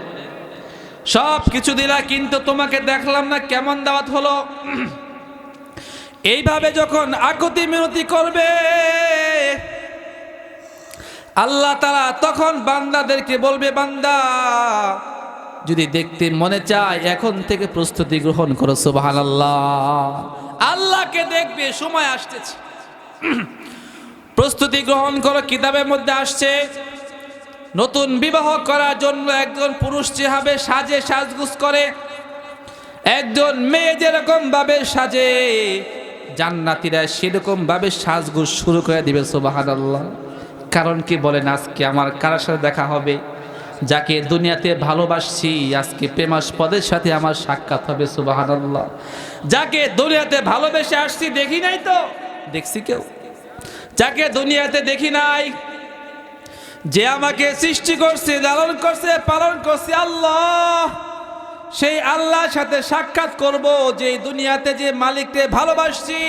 A: সব কিছু দিলা কিন্তু তোমাকে দেখলাম না, কেমন দাওয়াত হলো? এইভাবে যখন আকুতি মিনতি করবে, আল্লাহ তাআলা তখন বান্দাদেরকে বলবে, বান্দা যদি দেখতে মনে চায় এখন থেকে প্রস্তুতি গ্রহণ করো। সুবহানাল্লাহ। আল্লাহকে দেখবে, সময় আসতেছে, প্রস্তুতি গ্রহণ করো। কিতাবের মধ্যে আসছে নতুন বিবাহ করার জন্য একজন পুরুষ যেভাবে সাজে, সাজগুজ করে, একজন মেয়ে যেরকম ভাবে সাজে, জান্নাতীরা সেরকম ভাবে সাজগুজ শুরু করে দিবে। সুবহানাল্লাহ। কারণ কি বলেন? আজকে আমার কার সাথে দেখা হবে? যাকে দুনিয়াতে ভালোবাসছি, আজকে প্রেমাস্পদের সাথে আমার সাক্ষাৎ হবে। সুবহানাল্লাহ। যাকে দুনিয়াতে ভালোবেসে আসছি, দেখি নাই তো, দেখছি কেউ? যাকে দুনিয়াতে দেখি নাই, যে আমাকে সৃষ্টি করছে, লালন করছে, পালন করছে আল্লাহ, সেই আল্লাহর সাথে সাক্ষাৎ করব। যে দুনিয়াতে যে মালিককে ভালোবাসছি,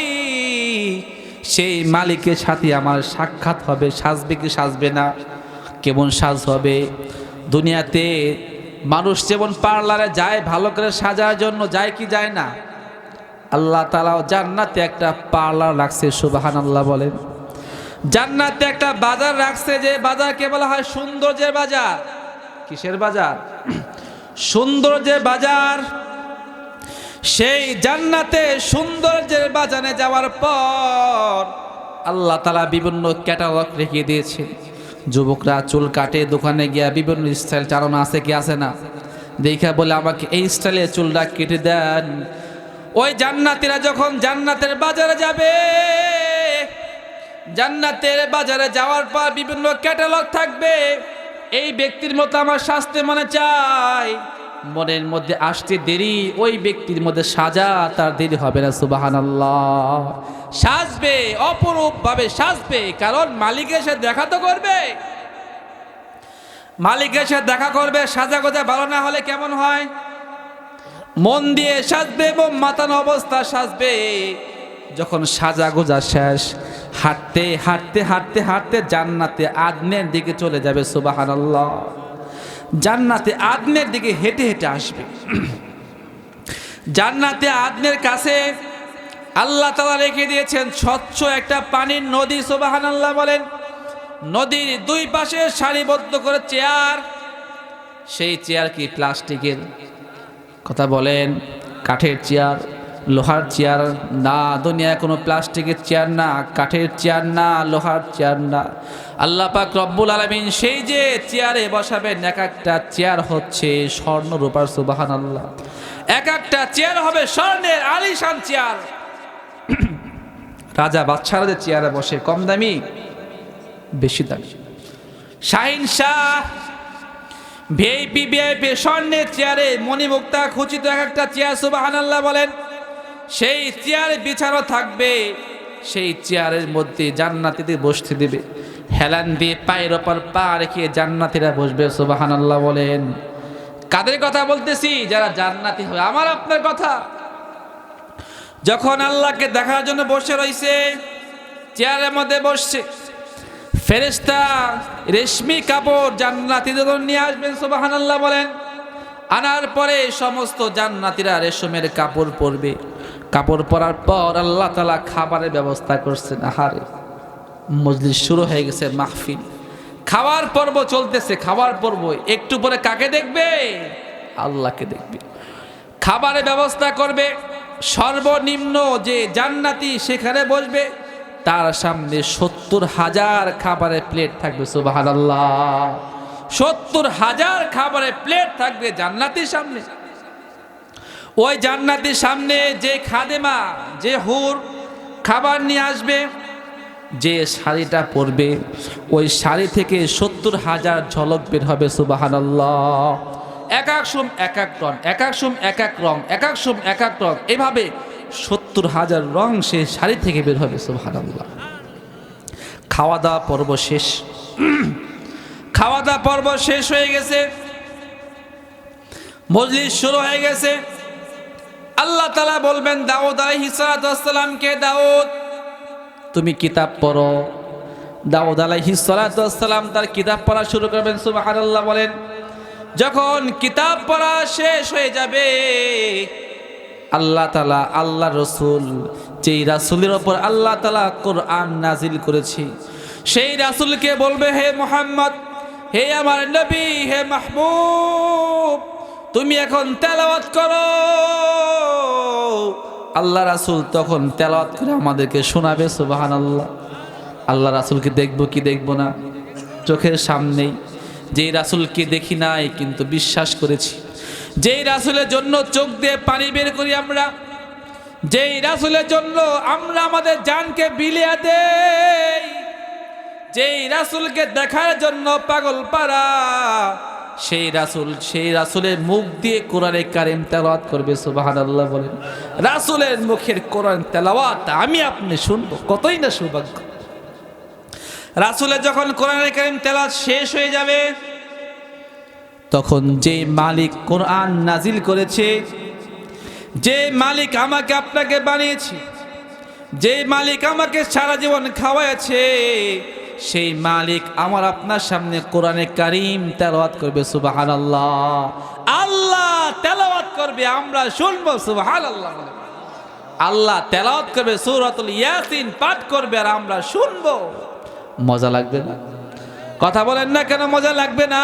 A: সেই মালিকের সাথে আমার সাক্ষাৎ হবে। সাজবে কি সাজবে না? কেমন সাজ হবে? দুনিয়াতে মানুষ যেমন পার্লারে যায় ভালো করে সাজার জন্য, যায় কি যায় না? আল্লাহ তাআলাও জান্নাতে একটা পার্লার রাখছে। সুবহানাল্লাহ বলেন। জান্নাতে একটা বাজার রাখছে, যে বাজারকে বলা হয় সৌন্দর্যের বাজার। কিসের বাজার? সৌন্দর্যের বাজার। সেই জান্নাতে সৌন্দর্যের বাজারে যাওয়ার পর আল্লাহ তাআলা বিভিন্ন ক্যাটালগ রেখে দিয়েছেন। যুবকরা চুল কাটে, দোকানে গিয়া বিভিন্ন স্টাইল চালানো আছে কি আছে না, দেখা বলে আমাকে এই স্টাইলে চুলটা কেটে দেন। ওই জান্নাতীরা যখন জান্নাতের বাজারে যাবে, জান্নাতের বাজারে যাওয়ার পর বিভিন্ন ক্যাটালগ থাকবে। এই ব্যক্তির মতো আমার সাজতে মনে চায়, মনের মধ্যে আসতে দেরি, ওই ব্যক্তির মধ্যে সাজা তার দেরি হবে না। সুবহানাল্লাহ। সাজবে, অপরূপ ভাবে সাজবে, কারণ মালিকের সাথে দেখা তো করবে। মালিকের সাথে দেখা করবে। সাজা গোজা ভালো না হলে কেমন হয়? মন দিয়ে সাজবে এবং মাতানো অবস্থা সাজবে। যখন সাজা গোজা শেষ, হাঁটতে হাঁটতে হাঁটতে হাঁটতে জান্নাতে আদনের দিকে চলে যাবে। সুবহানাল্লাহ। জান্নাতে আদনের দিকে হেঁটে হেঁটে আসবে। জান্নাতে আদনের কাছে আল্লাহ তাআলা রেখে দিয়েছেন স্বচ্ছ একটা পানির নদী। সুবহানাল্লাহ বলেন। নদীর দুই পাশে সারিবদ্ধ করে চেয়ার। সেই চেয়ার কি প্লাস্টিকের? কথা বলেন। কাঠের চেয়ার, লোহার চেয়ার না। দুনিয়ায় কোনো প্লাস্টিকের চেয়ার না, কাঠের চেয়ার না, লোহার চেয়ার না। আল্লাহ পাক রব্বুল আলামিন সেই যে চেয়ারে বসাবেন, এক একটা চেয়ার হচ্ছে স্বর্ণ রূপার। সুবহানাল্লাহ। এক একটা চেয়ার হবে স্বর্ণের আলিশান চেয়ার। রাজা বাদশারা যে চেয়ারে বসে, কম দামি বেশি দামি, শাহিন শাহ, ভিআইপি ভিআইপি স্বর্ণের চেয়ারে মণিমুক্তা খচিত এক একটা চেয়ার। সুবহানাল্লাহ বলেন। সেই চেয়ারে বিছানো থাকবে। সেই চেয়ারের মধ্যে জান্নাতীদের বসতে দেবে। হেলান দিয়ে পায়ের ওপর পা রেখে জান্নাতীরা বসবে। সুবহানাল্লাহ বলেন। কাদের কথা বলতেছি? যারা জান্নাতি হবে। আমার আপনার কথা। যখন আল্লাহকে দেখার জন্য বসে রয়েছে, চেয়ারের মধ্যে বসছে, ফেরেশতা রেশমি কাপড় জান্নাতীদের নিয়ে আসবেন। সুবহানাল্লাহ বলেন। আনার পরে সমস্ত জান্নাতীরা রেশমের কাপড় পরবে। কাপড় পরার পর আল্লাহ তাআলা খাবারের ব্যবস্থা করছেন। আহারে, মজলিস শুরু হয়ে গেছে, মাহফিল, খাওয়ার পর্ব চলতেছে। খাওয়ার পর্ব একটু পরে কাকে দেখবে? আল্লাহকে দেখবে। খাবারের ব্যবস্থা করবে। সর্বনিম্ন যে জান্নাতি সেখানে বসবে, তার সামনে 70,000 খাবারের প্লেট থাকবে। সুবহানাল্লাহ। 70,000 খাবারের প্লেট থাকবে জান্নাতির সামনে। ওই জান্নাতির সামনে যে খাদেমা, যে হুর খাবার নিয়ে আসবে, যে শাড়িটা পরবে, ওই শাড়ি থেকে 70,000 ঝলক বের হবে। সুবহানাল্লাহ। এক এক সোম এক এক রং, এক এক সোম এক এক রং, এক এক সোম এক এক রং, এভাবে 70,000 রং সে শাড়ি থেকে বের হবে। সুবহানাল্লাহ। খাওয়া দাওয়া পর্ব শেষ। খাওয়া দাওয়া পর্ব শেষ হয়ে গেছে, মজলিস শুরু হয়ে গেছে। আল্লাহ তাআলা বলবেন দাউদ আলাইহিস সালামকে, দাউদ তুমি কিতাব পড়ো। দাউদ আলাইহিস সালাম তার কিতাব পড়া শুরু করবেন। সুবহানাল্লাহ বলেন। যখন কিতাব পড়া শেষ হয়ে যাবে, আল্লাহ তাআলা, আল্লাহ রসুল, যেই রাসূলের ওপর আল্লাহ তাআলা কোরআন নাজিল করেছে, সেই রাসূলকে বলবে, হে মুহাম্মদ, হে আমার নবী, হে মাহবুব, তুমি এখন তেলাওয়াত করো। আল্লাহ রাসূল তখন তেলাওয়াত করে আমাদেরকে শোনাবে। সুবহানাল্লাহ। আল্লাহ রাসূলকে দেখবো কি দেখবো না? চোখের সামনেই। যেই রাসূলকে দেখি নাই কিন্তু বিশ্বাস করেছি, যেই রাসূলের জন্য চোখ দিয়ে পানি বের করি আমরা, যেই রাসূলের জন্য আমরা আমাদের জানকে বিলিয়ে দেই, যেই রাসূলকে দেখার জন্য পাগল পারা, সেই রাসূলের মুখ দিয়ে কোরআনে কারীম তেলাওয়াত করবে। সুবহানাল্লাহ বলেন। রাসূলের মুখের কোরআন তেলাওয়াত আমি আপনি শুনবো, কতই না সৌভাগ্য। রাসূলের যখন কোরআনে কারীম তেলাওয়াত শেষ হয়ে যাবে, তখন যে মালিক কোরআন নাজিল করেছে, যে মালিক আমাকে আপনাকে বানিয়েছে, যে মালিক আমাকে সারা জীবন খাওয়াইছে, সেই মালিক আমার আপনার সামনে কোরআনে কারীম তেলাওয়াত করবে। সুবহানাল্লাহ। আল্লাহ তেলাওয়াত করবে, আমরা শুনবো। সুবহানাল্লাহ। আল্লাহ তেলাওয়াত করবে, সূরাতুল ইয়াসিন পাঠ করবে, আর আমরা শুনবো। মজা লাগবে না? কথা বলেন না কেন মজা লাগবে না?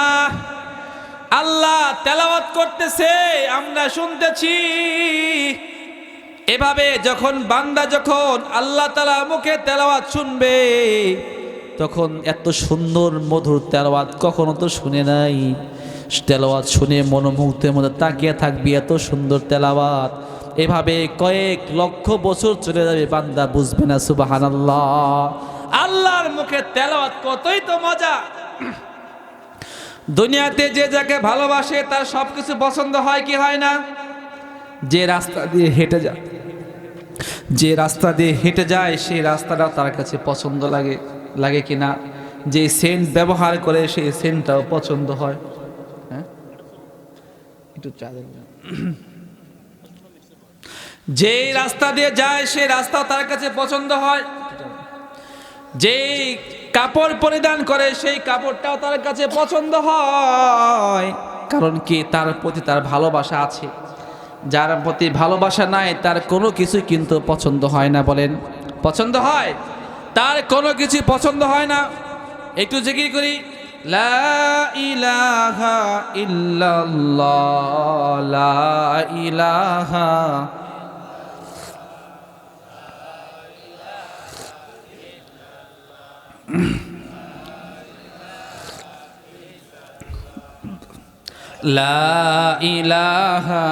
A: আল্লাহ তেলাওয়াত করতেছে, আমরা শুনতেছি। এভাবে যখন বান্দা যখন আল্লাহ তাআলা মুখে তেলাওয়াত শুনবে, তখন এত সুন্দর মধুর তেলাওয়াত কখনো তো শুনে নাই। তেলাওয়াত শুনে মনোমুগ্ধের মধ্যে তাকিয়ে থাকবি, এত সুন্দর তেলাওয়াত। এভাবে কয়েক লক্ষ বছর চলে যাবে, বান্দা বুঝবে না। সুবহানাল্লাহ। আল্লাহর মুখে তেলাওয়াত কতই তো মজা। দুনিয়াতে যে যাকে ভালোবাসে তার সবকিছু পছন্দ হয় কি হয় না? যে রাস্তা দিয়ে হেঁটে যায়, যে রাস্তা দিয়ে হেঁটে যায় সেই রাস্তাটাও তার কাছে পছন্দ লাগে, লাগে কিনা? যে সেন্ট ব্যবহার করে সেই সেন্টটাও পছন্দ হয়। হ্যাঁ, একটু চা দেন। যে রাস্তা দিয়ে যায় সেই রাস্তাও তার কাছে পছন্দ হয়। যে কাপড় পরিধান করে সেই কাপড়টাও তার কাছে পছন্দ হয়। কারণ কি? তার প্রতি তার ভালোবাসা আছে। যার প্রতি ভালোবাসা নাই তার কোনো কিছু কিন্তু পছন্দ হয় না। বলেন, পছন্দ হয়? তার কোনো কিছু পছন্দ হয় না। একটু জিকির করি, লা ইলাহা ইল্লাল্লাহ, লা ইলাহা লা ইলাহা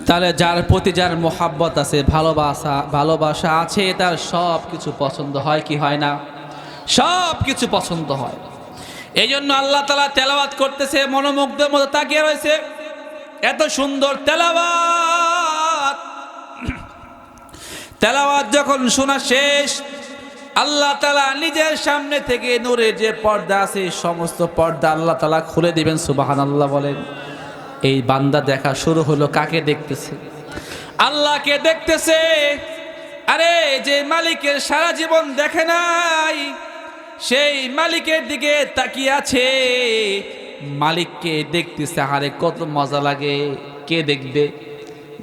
A: তাহলে যার প্রতি যার মোহাব্বত আছে, ভালোবাসা আছে, তার সব কিছু পছন্দ হয় কি হয় না? সব কিছু পছন্দ হয়। এই জন্য আল্লাহ তাআলা তেলাওয়াত করতেছে, মনোমুগ্ধের মতো তাকিয়ে রয়েছে। এত সুন্দর তেলাওয়াত। তেলাওয়াত যখন শোনা শেষ, আল্লাহ তাআলা নিজের সামনে থেকে নূরের যে পর্দা আছে সমস্ত পর্দা আল্লাহ তাআলা খুলে দিবেন। সুবহানাল্লাহ বলেন। এই বান্দা দেখা শুরু হলো। কাকে দেখতেছে? আল্লাহকে দেখতেছে। আরে যে মালিকের সারা জীবন দেখে নাই, সেই মালিকের দিকে তাকিয়ে আছে, মালিককে দেখতেছে। আরে কত মজা লাগে। কে দেখবে?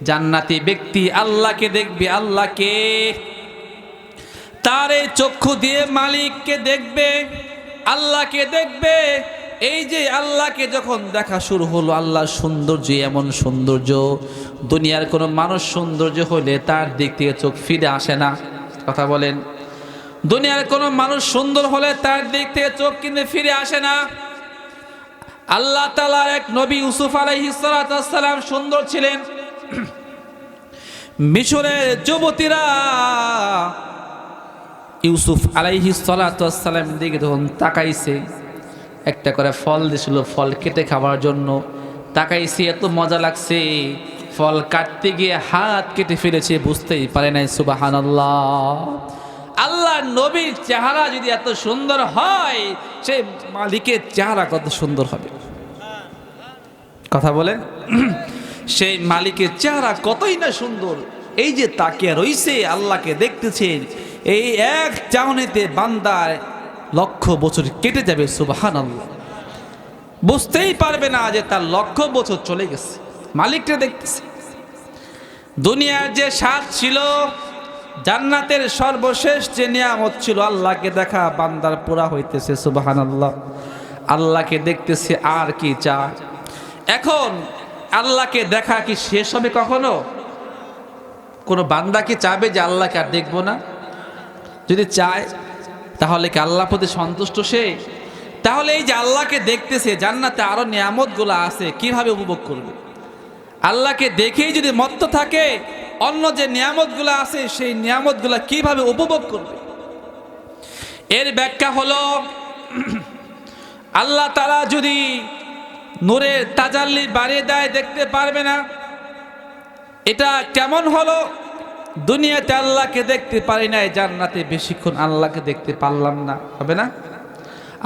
A: জান্নাতি ব্যক্তি আল্লাহকে দেখবে। আল্লাহকে তার এই চক্ষু দিয়ে মালিককে দেখবে, আল্লাহকে দেখবে। এই যে আল্লাহকে যখন দেখা শুরু হলো, আল্লাহর সৌন্দর্য এমন সৌন্দর্য, দুনিয়ার কোনো মানুষ সৌন্দর্য হলে তার দিক থেকে চোখ ফিরে আসে না। কথা বলেন। দুনিয়ার কোনো মানুষ সুন্দর হলে তার দিক থেকে চোখ কিন্তু ফিরে আসে না। আল্লাহ তাআলার এক নবী ইউসুফ আলাইহিস সালাম সুন্দর ছিলেন। মিশরের যুবতীরা ইউসুফ আলাইহিস সালাম দিকে যখন তাকাইছে, একটা করে ফল দিছিল, ফল কেটে খাওয়ার জন্য তাকাইছে। এত মজা লাগছে, ফল কাটতে গিয়ে হাত কেটে ফেলেছে, বুঝতেই পারে নাই। সুবহানাল্লাহ। আল্লাহ নবীর চেহারা যদি এত সুন্দর হয়, সেই মালিকের চেহারা কত সুন্দর হবে। কথা বলেন। সেই মালিকের চেহারা কতই না সুন্দর। এই যে তাকিয়ে রইছে, আল্লাহকে দেখতেছে, এই এক চাহনিতে বান্দার লক্ষ বছর কেটে যাবে। সুবহানাল্লাহ। বুঝতেই পারবে না যে তার লক্ষ বছর চলে গেছে, মালিককে দেখতেছে। দুনিয়ার যে স্বাদ ছিল, জান্নাতের সর্বশেষ যে নিয়ামত ছিল আল্লাহকে দেখা, বান্দার পুরা হইতেছে। সুবহানাল্লাহ, আল্লাহকে দেখতেছে, আর কি চায়? এখন আল্লাহকে দেখা কি শেষ হবে কখনো? কোনো বান্দা কি চাবে যে আল্লাহকে আর দেখবো না? যদি চায় তাহলে কি আল্লাহ প্রতি সন্তুষ্ট সে? তাহলে এই যে আল্লাহকে দেখতেছে, জান্নাতে আরো নিয়ামতগুলো আছে, কিভাবে উপভোগ করবে? আল্লাহকে দেখেই যদি মত্ত থাকে, অন্য যে নিয়ামতগুলো আছে সেই নিয়ামতগুলো কিভাবে উপভোগ করবে? এর ব্যাখ্যা হলো, আল্লাহ তাআলা যদি নূরের তাজাল্লি বাড়িয়ে দেয় দেখতে পারবে না। এটা কেমন হলো? দুনিয়াতে আল্লাহকে দেখতে পারি নাই, জান্নাতে বেশিক্ষণ আল্লাহকে দেখতে পারলাম না, হবে না?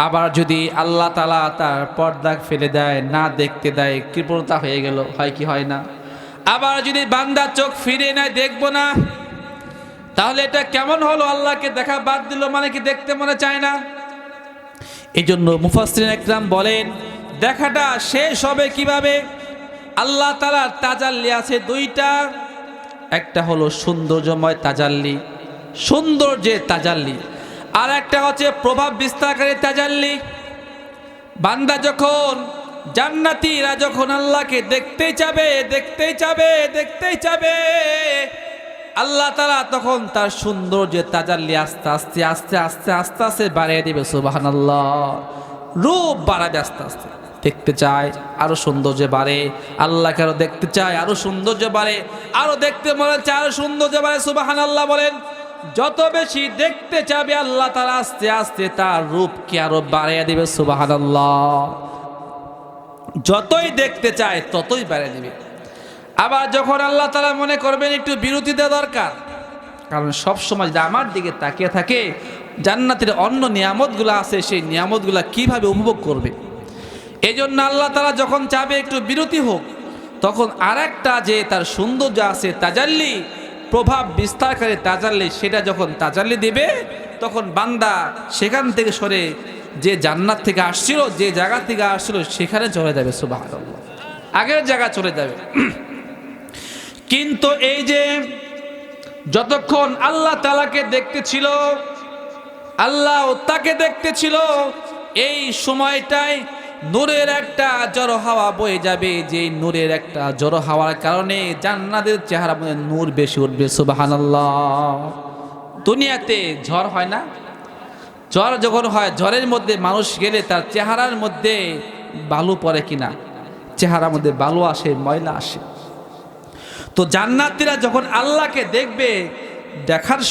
A: আবার যদি আল্লাহ তাআলা তার পর্দা ফেলে দেয়, না দেখতে দেয়, কৃপণতা হয়ে গেল, হয় কি হয় না? আবার যদি বান্দা চোখ ফিরে নেয়, দেখবো না, তাহলে এটা কেমন হলো? আল্লাহকে দেখা বাদ দিল মানে কি দেখতে মনে চায় না? এই জন্য মুফাসসিরিন ইকরাম বলেন, দেখাটা শেষ হবে কিভাবে? আল্লাহ তাআলার তাজাল্লি আছে দুইটা, একটা হলো সৌন্দর্যময় তাজাল্লি, সৌন্দর্যের তাজাল্লি, আর একটা হচ্ছে প্রভাব বিস্তারকারী তাজাল্লি। বান্দা যখন, জান্নাতীরা যখন আল্লাহকে দেখতেই চাবে, দেখতেই চাবে, দেখতেই চাবে, আল্লাহ তাআলা তখন তার সৌন্দর্যের তাজাল্লি আস্তে আস্তে আস্তে আস্তে আস্তে আস্তে বাড়িয়ে দিবে। সুবহানাল্লাহ, রূপ বাড়াবে আস্তে আস্তে। দেখতে চায় আরো সৌন্দর্য বাড়ে, আল্লাহকে আরো দেখতে চায় আরো সৌন্দর্য বাড়ে, আরো দেখতে মনে চায় আরো সৌন্দর্য বাড়ে। সুবহানাল্লাহ বলেন। যত বেশি দেখতে চাবে আল্লাহ তাআলা আস্তে আস্তে তার রূপকে আরো বাড়িয়ে দিবে। সুবহানাল্লাহ, যতই দেখতে চায় ততই বাড়িয়ে দিবে। আবার যখন আল্লাহ তাআলা মনে করবেন একটু বিরতি দেওয়া দরকার, কারণ সব সময় যদি আমার দিকে তাকিয়ে থাকে, জান্নাতের অন্য নিয়ামতগুলো আছে সেই নিয়ামতগুলো কিভাবে উপভোগ করবে? এই জন্য আল্লাহ তাআলা যখন চাবে একটু বিরতি হোক, তখন আরেকটা যে তার সৌন্দর্য আছে তাজাল্লি, প্রভাব বিস্তারকারী তাজাল্লি, সেটা যখন তাজাল্লি দিবে, তখন বান্দা সেখান থেকে সরে যে জান্নাত থেকে আসছিল, যে জায়গা থেকে আসছিল সেখানে চলে যাবে। সুবহানাল্লাহ, আগের জায়গা চলে যাবে। কিন্তু এই যে যতক্ষণ আল্লাহ তাআলাকে দেখতে ছিল, আল্লাহ তাকে দেখতে ছিল, এই সময়টায় নূরের একটা জড়ো হাওয়া বয়ে যাবে, যে নূরের একটা জড়ো হাওয়ার কারণে জান্নাতের চেহারা মধ্যে নূর বেশি উঠবে। সুবহানাল্লাহ, দুনিয়াতে ঝড় হয় না? ঝড় যখন হয়, ঝড়ের মধ্যে মানুষ গেলে তার চেহারার মধ্যে বালু পড়ে কিনা? চেহারার মধ্যে বালু আসে, ময়লা আসে। তো জান্নাতীরা যখন আল্লাহকে দেখবে, দেখার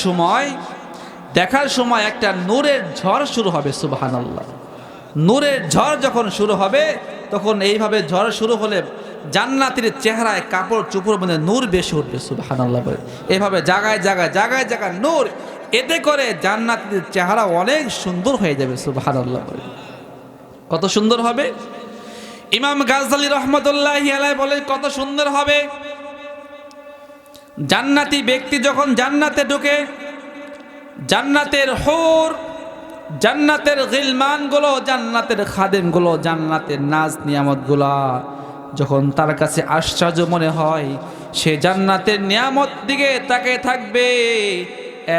A: সময় একটা নূরের ঝড় শুরু হবে। সুবহানাল্লাহ, নূরের ঝড় যখন শুরু হবে, তখন এইভাবে ঝড় শুরু হলে জান্নাতীর চেহারায় কাপড় চোপড়ের মধ্যে নূর বেশি উঠবে। সুবহানাল্লাহ, এইভাবে জায়গায় জায়গায় জায়গায় জায়গায় নূর, এতে করে জান্নাতীর চেহারা অনেক সুন্দর হয়ে যাবে। সুবহানাল্লাহ, কত সুন্দর হবে! ইমাম গাযযালী রাহমাতুল্লাহি আলাইহি বলেন, কত সুন্দর হবে! জান্নাতি ব্যক্তি যখন জান্নাতে ঢোকে, জান্নাতের হুর, জান্নাতের গিলমানগুলো, জান্নাতের খাদেমগুলো, জান্নাতের নাজ নিয়ামতগুলো যখন তার কাছে আশ্চর্য মনে হয়, সে জান্নাতের নিয়ামত দিকে তাকিয়ে থাকবে,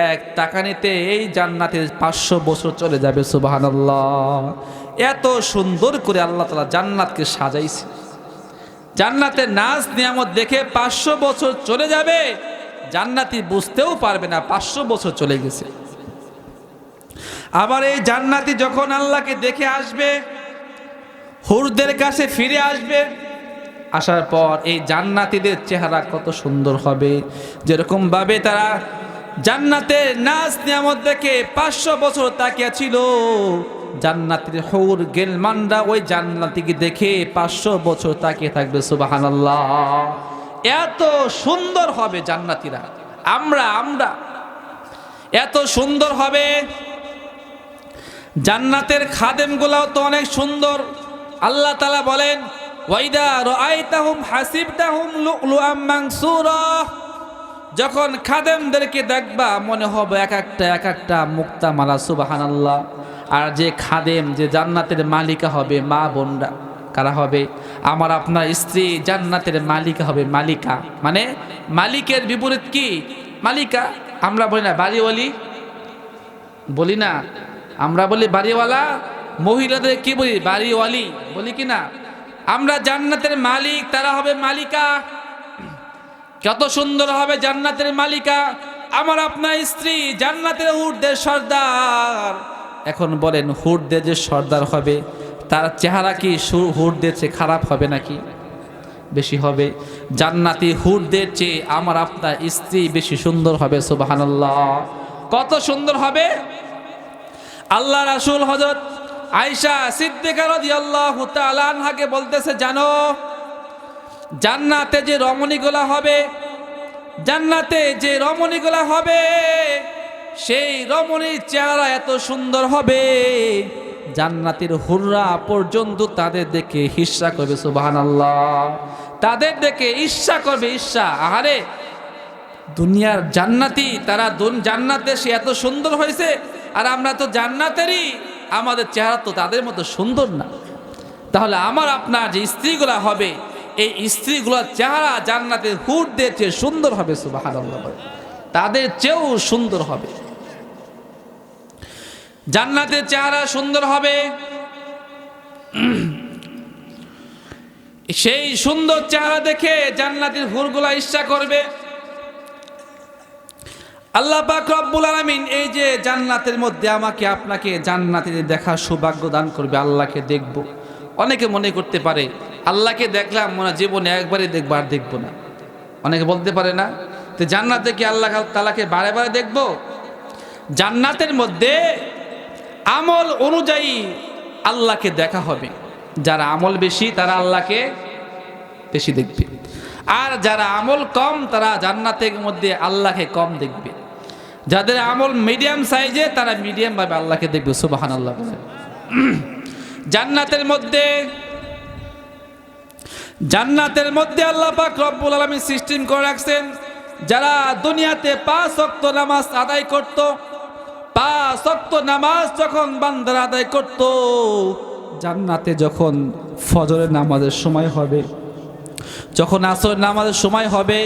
A: এক তাকানিতে এই জান্নাতের 500 বছর চলে যাবে। সুবহানাল্লাহ, এত সুন্দর করে আল্লাহ তাআলা জান্নাতকে সাজাইছে। জান্নাতের নাজ নিয়ামত দেখে 500 বছর চলে যাবে, জান্নাতি বুঝতেও পারবে না 500 বছর চলে গেছে। আবার এই জান্নাতি যখন আল্লাহকে দেখে আসবে, হুরদের কাছে ফিরে আসবে, আসার পর এই জান্নাতীদের চেহারা কত সুন্দর হবে! যেরকম ভাবে তারা জান্নাতের নাজ নিয়ামত দেখে 500 বছর তাকিয়ে ছিল, জান্নাতের হুর গিলমানরা ওই জান্নাতীকে দেখে 500 বছর তাকিয়ে থাকবে। সুবহানাল্লাহ, এত সুন্দর হবে জান্নাতীরা, আমরা এত সুন্দর হবে। জান্নাতের খাদেমগুলাও তো অনেক সুন্দর। আল্লাহ তাআলা বলেন, ওয়াইদা রাআইতাহুম হাসিবতাহুম লুলুআম মানসুরা, যখন খাদেমদেরকে দেখবা মনে হবে এক একটা মুক্তামালা। সুবহানাল্লাহ, আর যে খাদেম, যে জান্নাতের মালিকা হবে, মা বোনরা, কারা হবে? আমার আপনার স্ত্রী জান্নাতের মালিকা হবে। মালিকা মানে মালিকের বিপরীত কি? মালিকা। আমরা বলি না বাড়িওয়ালি, বলি না, আমরা বলি বাড়িওয়ালা। মহিলাদের কি বলি? বাড়িওয়ালি বলি কি না? আমরা জান্নাতের মালিক, তারা হবে মালিকা। কত সুন্দর হবে জান্নাতের মালিকা। আমার আপনার স্ত্রী জান্নাতের হুরদের সর্দার। এখন বলেন, হুরদের যে সর্দার হবে তার চেহারা কি হুরদের চেয়ে খারাপ হবে নাকি? বেশি হবে। জান্নাতি হুরদের চেয়ে আমার আপনার স্ত্রী বেশি সুন্দর হবে। সুবহানাল্লাহ। কত সুন্দর হবে! আল্লাহ রাসূল হযরত আয়েশা সিদ্দিকা রাদিয়াল্লাহু তাআলা আনহাকে বলতেছে, জানো জান্নাতে যে রমণীগুলা হবে, জান্নাতে যে রমণীগুলা হবে, সেই রমণীর চেহারা এত সুন্দর হবে জান্নাতের হুররা পর্যন্ত তাদের দেখে ঈর্ষা করবে। সুবহানাল্লাহ। তাদের দেখে ঈর্ষা করবে। ঈর্ষা। আহারে, দুনিয়ার জান্নাতি, তারা জান্নাতে সে এত সুন্দর হয়েছে, আর আমরা তো জান্নাতেরই, আমাদের চেহারা তো তাদের মতো সুন্দর না। তাহলে আমার আপনার যে স্ত্রীগুলা হবে, এই স্ত্রীগুলোর চেহারা জান্নাতের হুরদের চেয়ে সুন্দর হবে। সুবহানাল্লাহ। তাদের চেয়েও সুন্দর হবে। জান্নাতের চেহারা সুন্দর হবে। সেই সুন্দর চেহারা দেখে জান্নাতের হুরগুলা ঈর্ষা করবে। আল্লাহ পাক রব্বুল আলামিন এই যে জান্নাতের মধ্যে আমাকে আপনাকে জান্নাতে দেখার সৌভাগ্য দান করবে, আল্লাহকে দেখব। অনেকে মনে করতে পারে আল্লাহকে দেখলাম মনে জীবনে একবারই দেখবো, আর দেখবো না। অনেকে বলতে পারে না, তো জান্নাতে কি আল্লাহ তাআলাকে বারে বারে দেখবো? জান্নাতের মধ্যে আমল অনুযায়ী আল্লাহকে দেখা হবে। যারা আমল বেশি তারা আল্লাহকে বেশি দেখবে, আর যারা আমল কম তারা জান্নাতের মধ্যে আল্লাহকে কম দেখবে। যাদের আমল মিডিয়াম সাইজে তারা মিডিয়াম ভাবে আল্লাহকে দেখবে। সুবহানাল্লাহ। জান্নাতের মধ্যে আল্লাহ পাক রব্বুল আলামিন সিস্টেম করে রাখছেন, যারা দুনিয়াতে 5 ওয়াক্ত নামাজ আদায় করত, 5 ওয়াক্ত নামাজ যখন বান্দারা আদায় করত, জান্নাতে যখন ফজরের নামাজের সময় হবে, যখন আসরের নামাজের সময় হবে,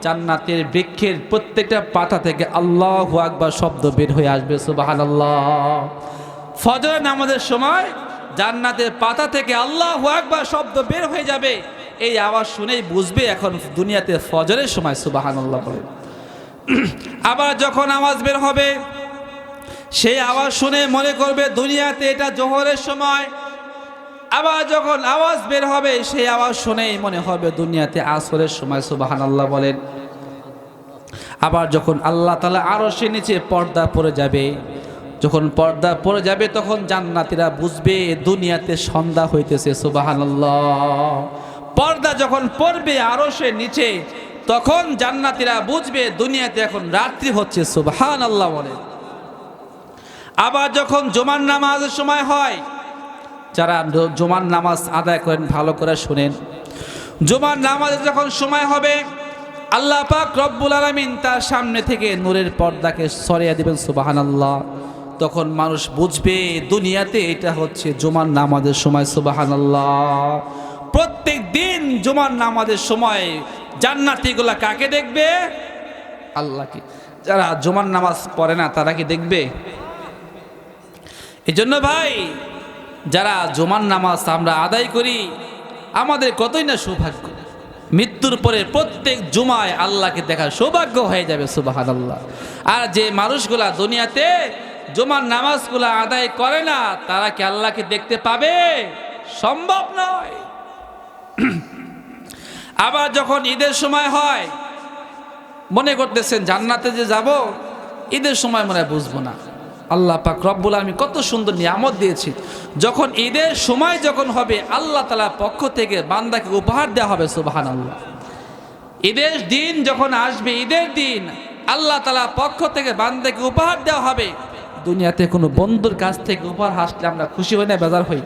A: জান্নাতের বৃক্ষের প্রত্যেকটা পাতা থেকে আল্লাহু আকবার শব্দ বের হয়ে আসবে। সুবহানাল্লাহ। ফজরের নামাজের সময় জান্নাতের পাতা থেকে আল্লাহু আকবার শব্দ বের হয়ে যাবে। এই আওয়াজ শুনেই বুঝবে এখন দুনিয়াতে ফজরের সময়। সুবহানাল্লাহ বলে। আবার যখন আওয়াজ বের হবে, সেই আওয়াজ শুনে মনে করবে দুনিয়াতে এটা জোহরের সময়। আবার যখন আওয়াজ বের হবে, সেই আওয়াজ শুনেই মনে হবে দুনিয়াতে আসরের সময়। সুবহানাল্লাহ বলেন। আবার যখন আল্লাহ তাআলা আরশের নিচে পর্দা পড়ে যাবে, যখন পর্দা পড়ে যাবে তখন জান্নাতীরা বুঝবে দুনিয়াতে সন্ধ্যা হইতেছে। সুবহানাল্লাহ। পর্দা যখন পড়বে আরশের নিচে, তখন জান্নাতীরা বুঝবে দুনিয়াতে এখন রাত্রি হচ্ছে। সুবহানাল্লাহ বলেন। আবার যখন জুমার নামাজের সময় হয়, যারা জুমার নামাজ আদায় করেন ভালো করে শুনেন, জুমার নামাজের যখন সময় হবে আল্লাহ পাক রব্বুল আলামিন তার সামনে থেকে নূরের পর্দাকে সরিয়ে দিবেন। সুবহানাল্লাহ। তখন মানুষ বুঝবে দুনিয়াতে এটা হচ্ছে জুমার নামাজের সময়। সুবহানাল্লাহ। প্রত্যেক দিন জুমার নামাজের সময় জান্নাতীগুলা কাকে দেখবে? আল্লাহকে। যারা জুমার নামাজ পড়ে না তারা কি দেখবে? এজন্য ভাই, যারা জুমার নামাজ আমরা আদায় করি, আমাদের কতই না সৌভাগ্য। মৃত্যুর পরে প্রত্যেক জুমায় আল্লাহকে দেখার সৌভাগ্য হয়ে যাবে। সুবহানাল্লাহ। আর যে মানুষগুলা দুনিয়াতে জুমার নামাজগুলা আদায় করে না, তারা কি আল্লাহকে দেখতে পাবে? সম্ভব নয়। আবার যখন ঈদের সময় হয়, মনে করতেছেন জান্নাতে যে যাব, ঈদের সময় মনে হয় বুঝবো না। আল্লাহ পাক রব্বুল আলামিন কত সুন্দর নিয়ামত দিয়েছে। যখন ঈদের সময় যখন হবে, আল্লাহ তাআলার পক্ষ থেকে বান্দাকে উপহার দেওয়া হবে। সুবহানাল্লাহ। ঈদের দিন যখন আসবে, ঈদের দিন আল্লাহ তাআলার পক্ষ থেকে বান্দাকে উপহার দেওয়া হবে। দুনিয়াতে কোনো বন্ধুর কাছ থেকে উপহার আসলে আমরা খুশি হই না, বেজার হই?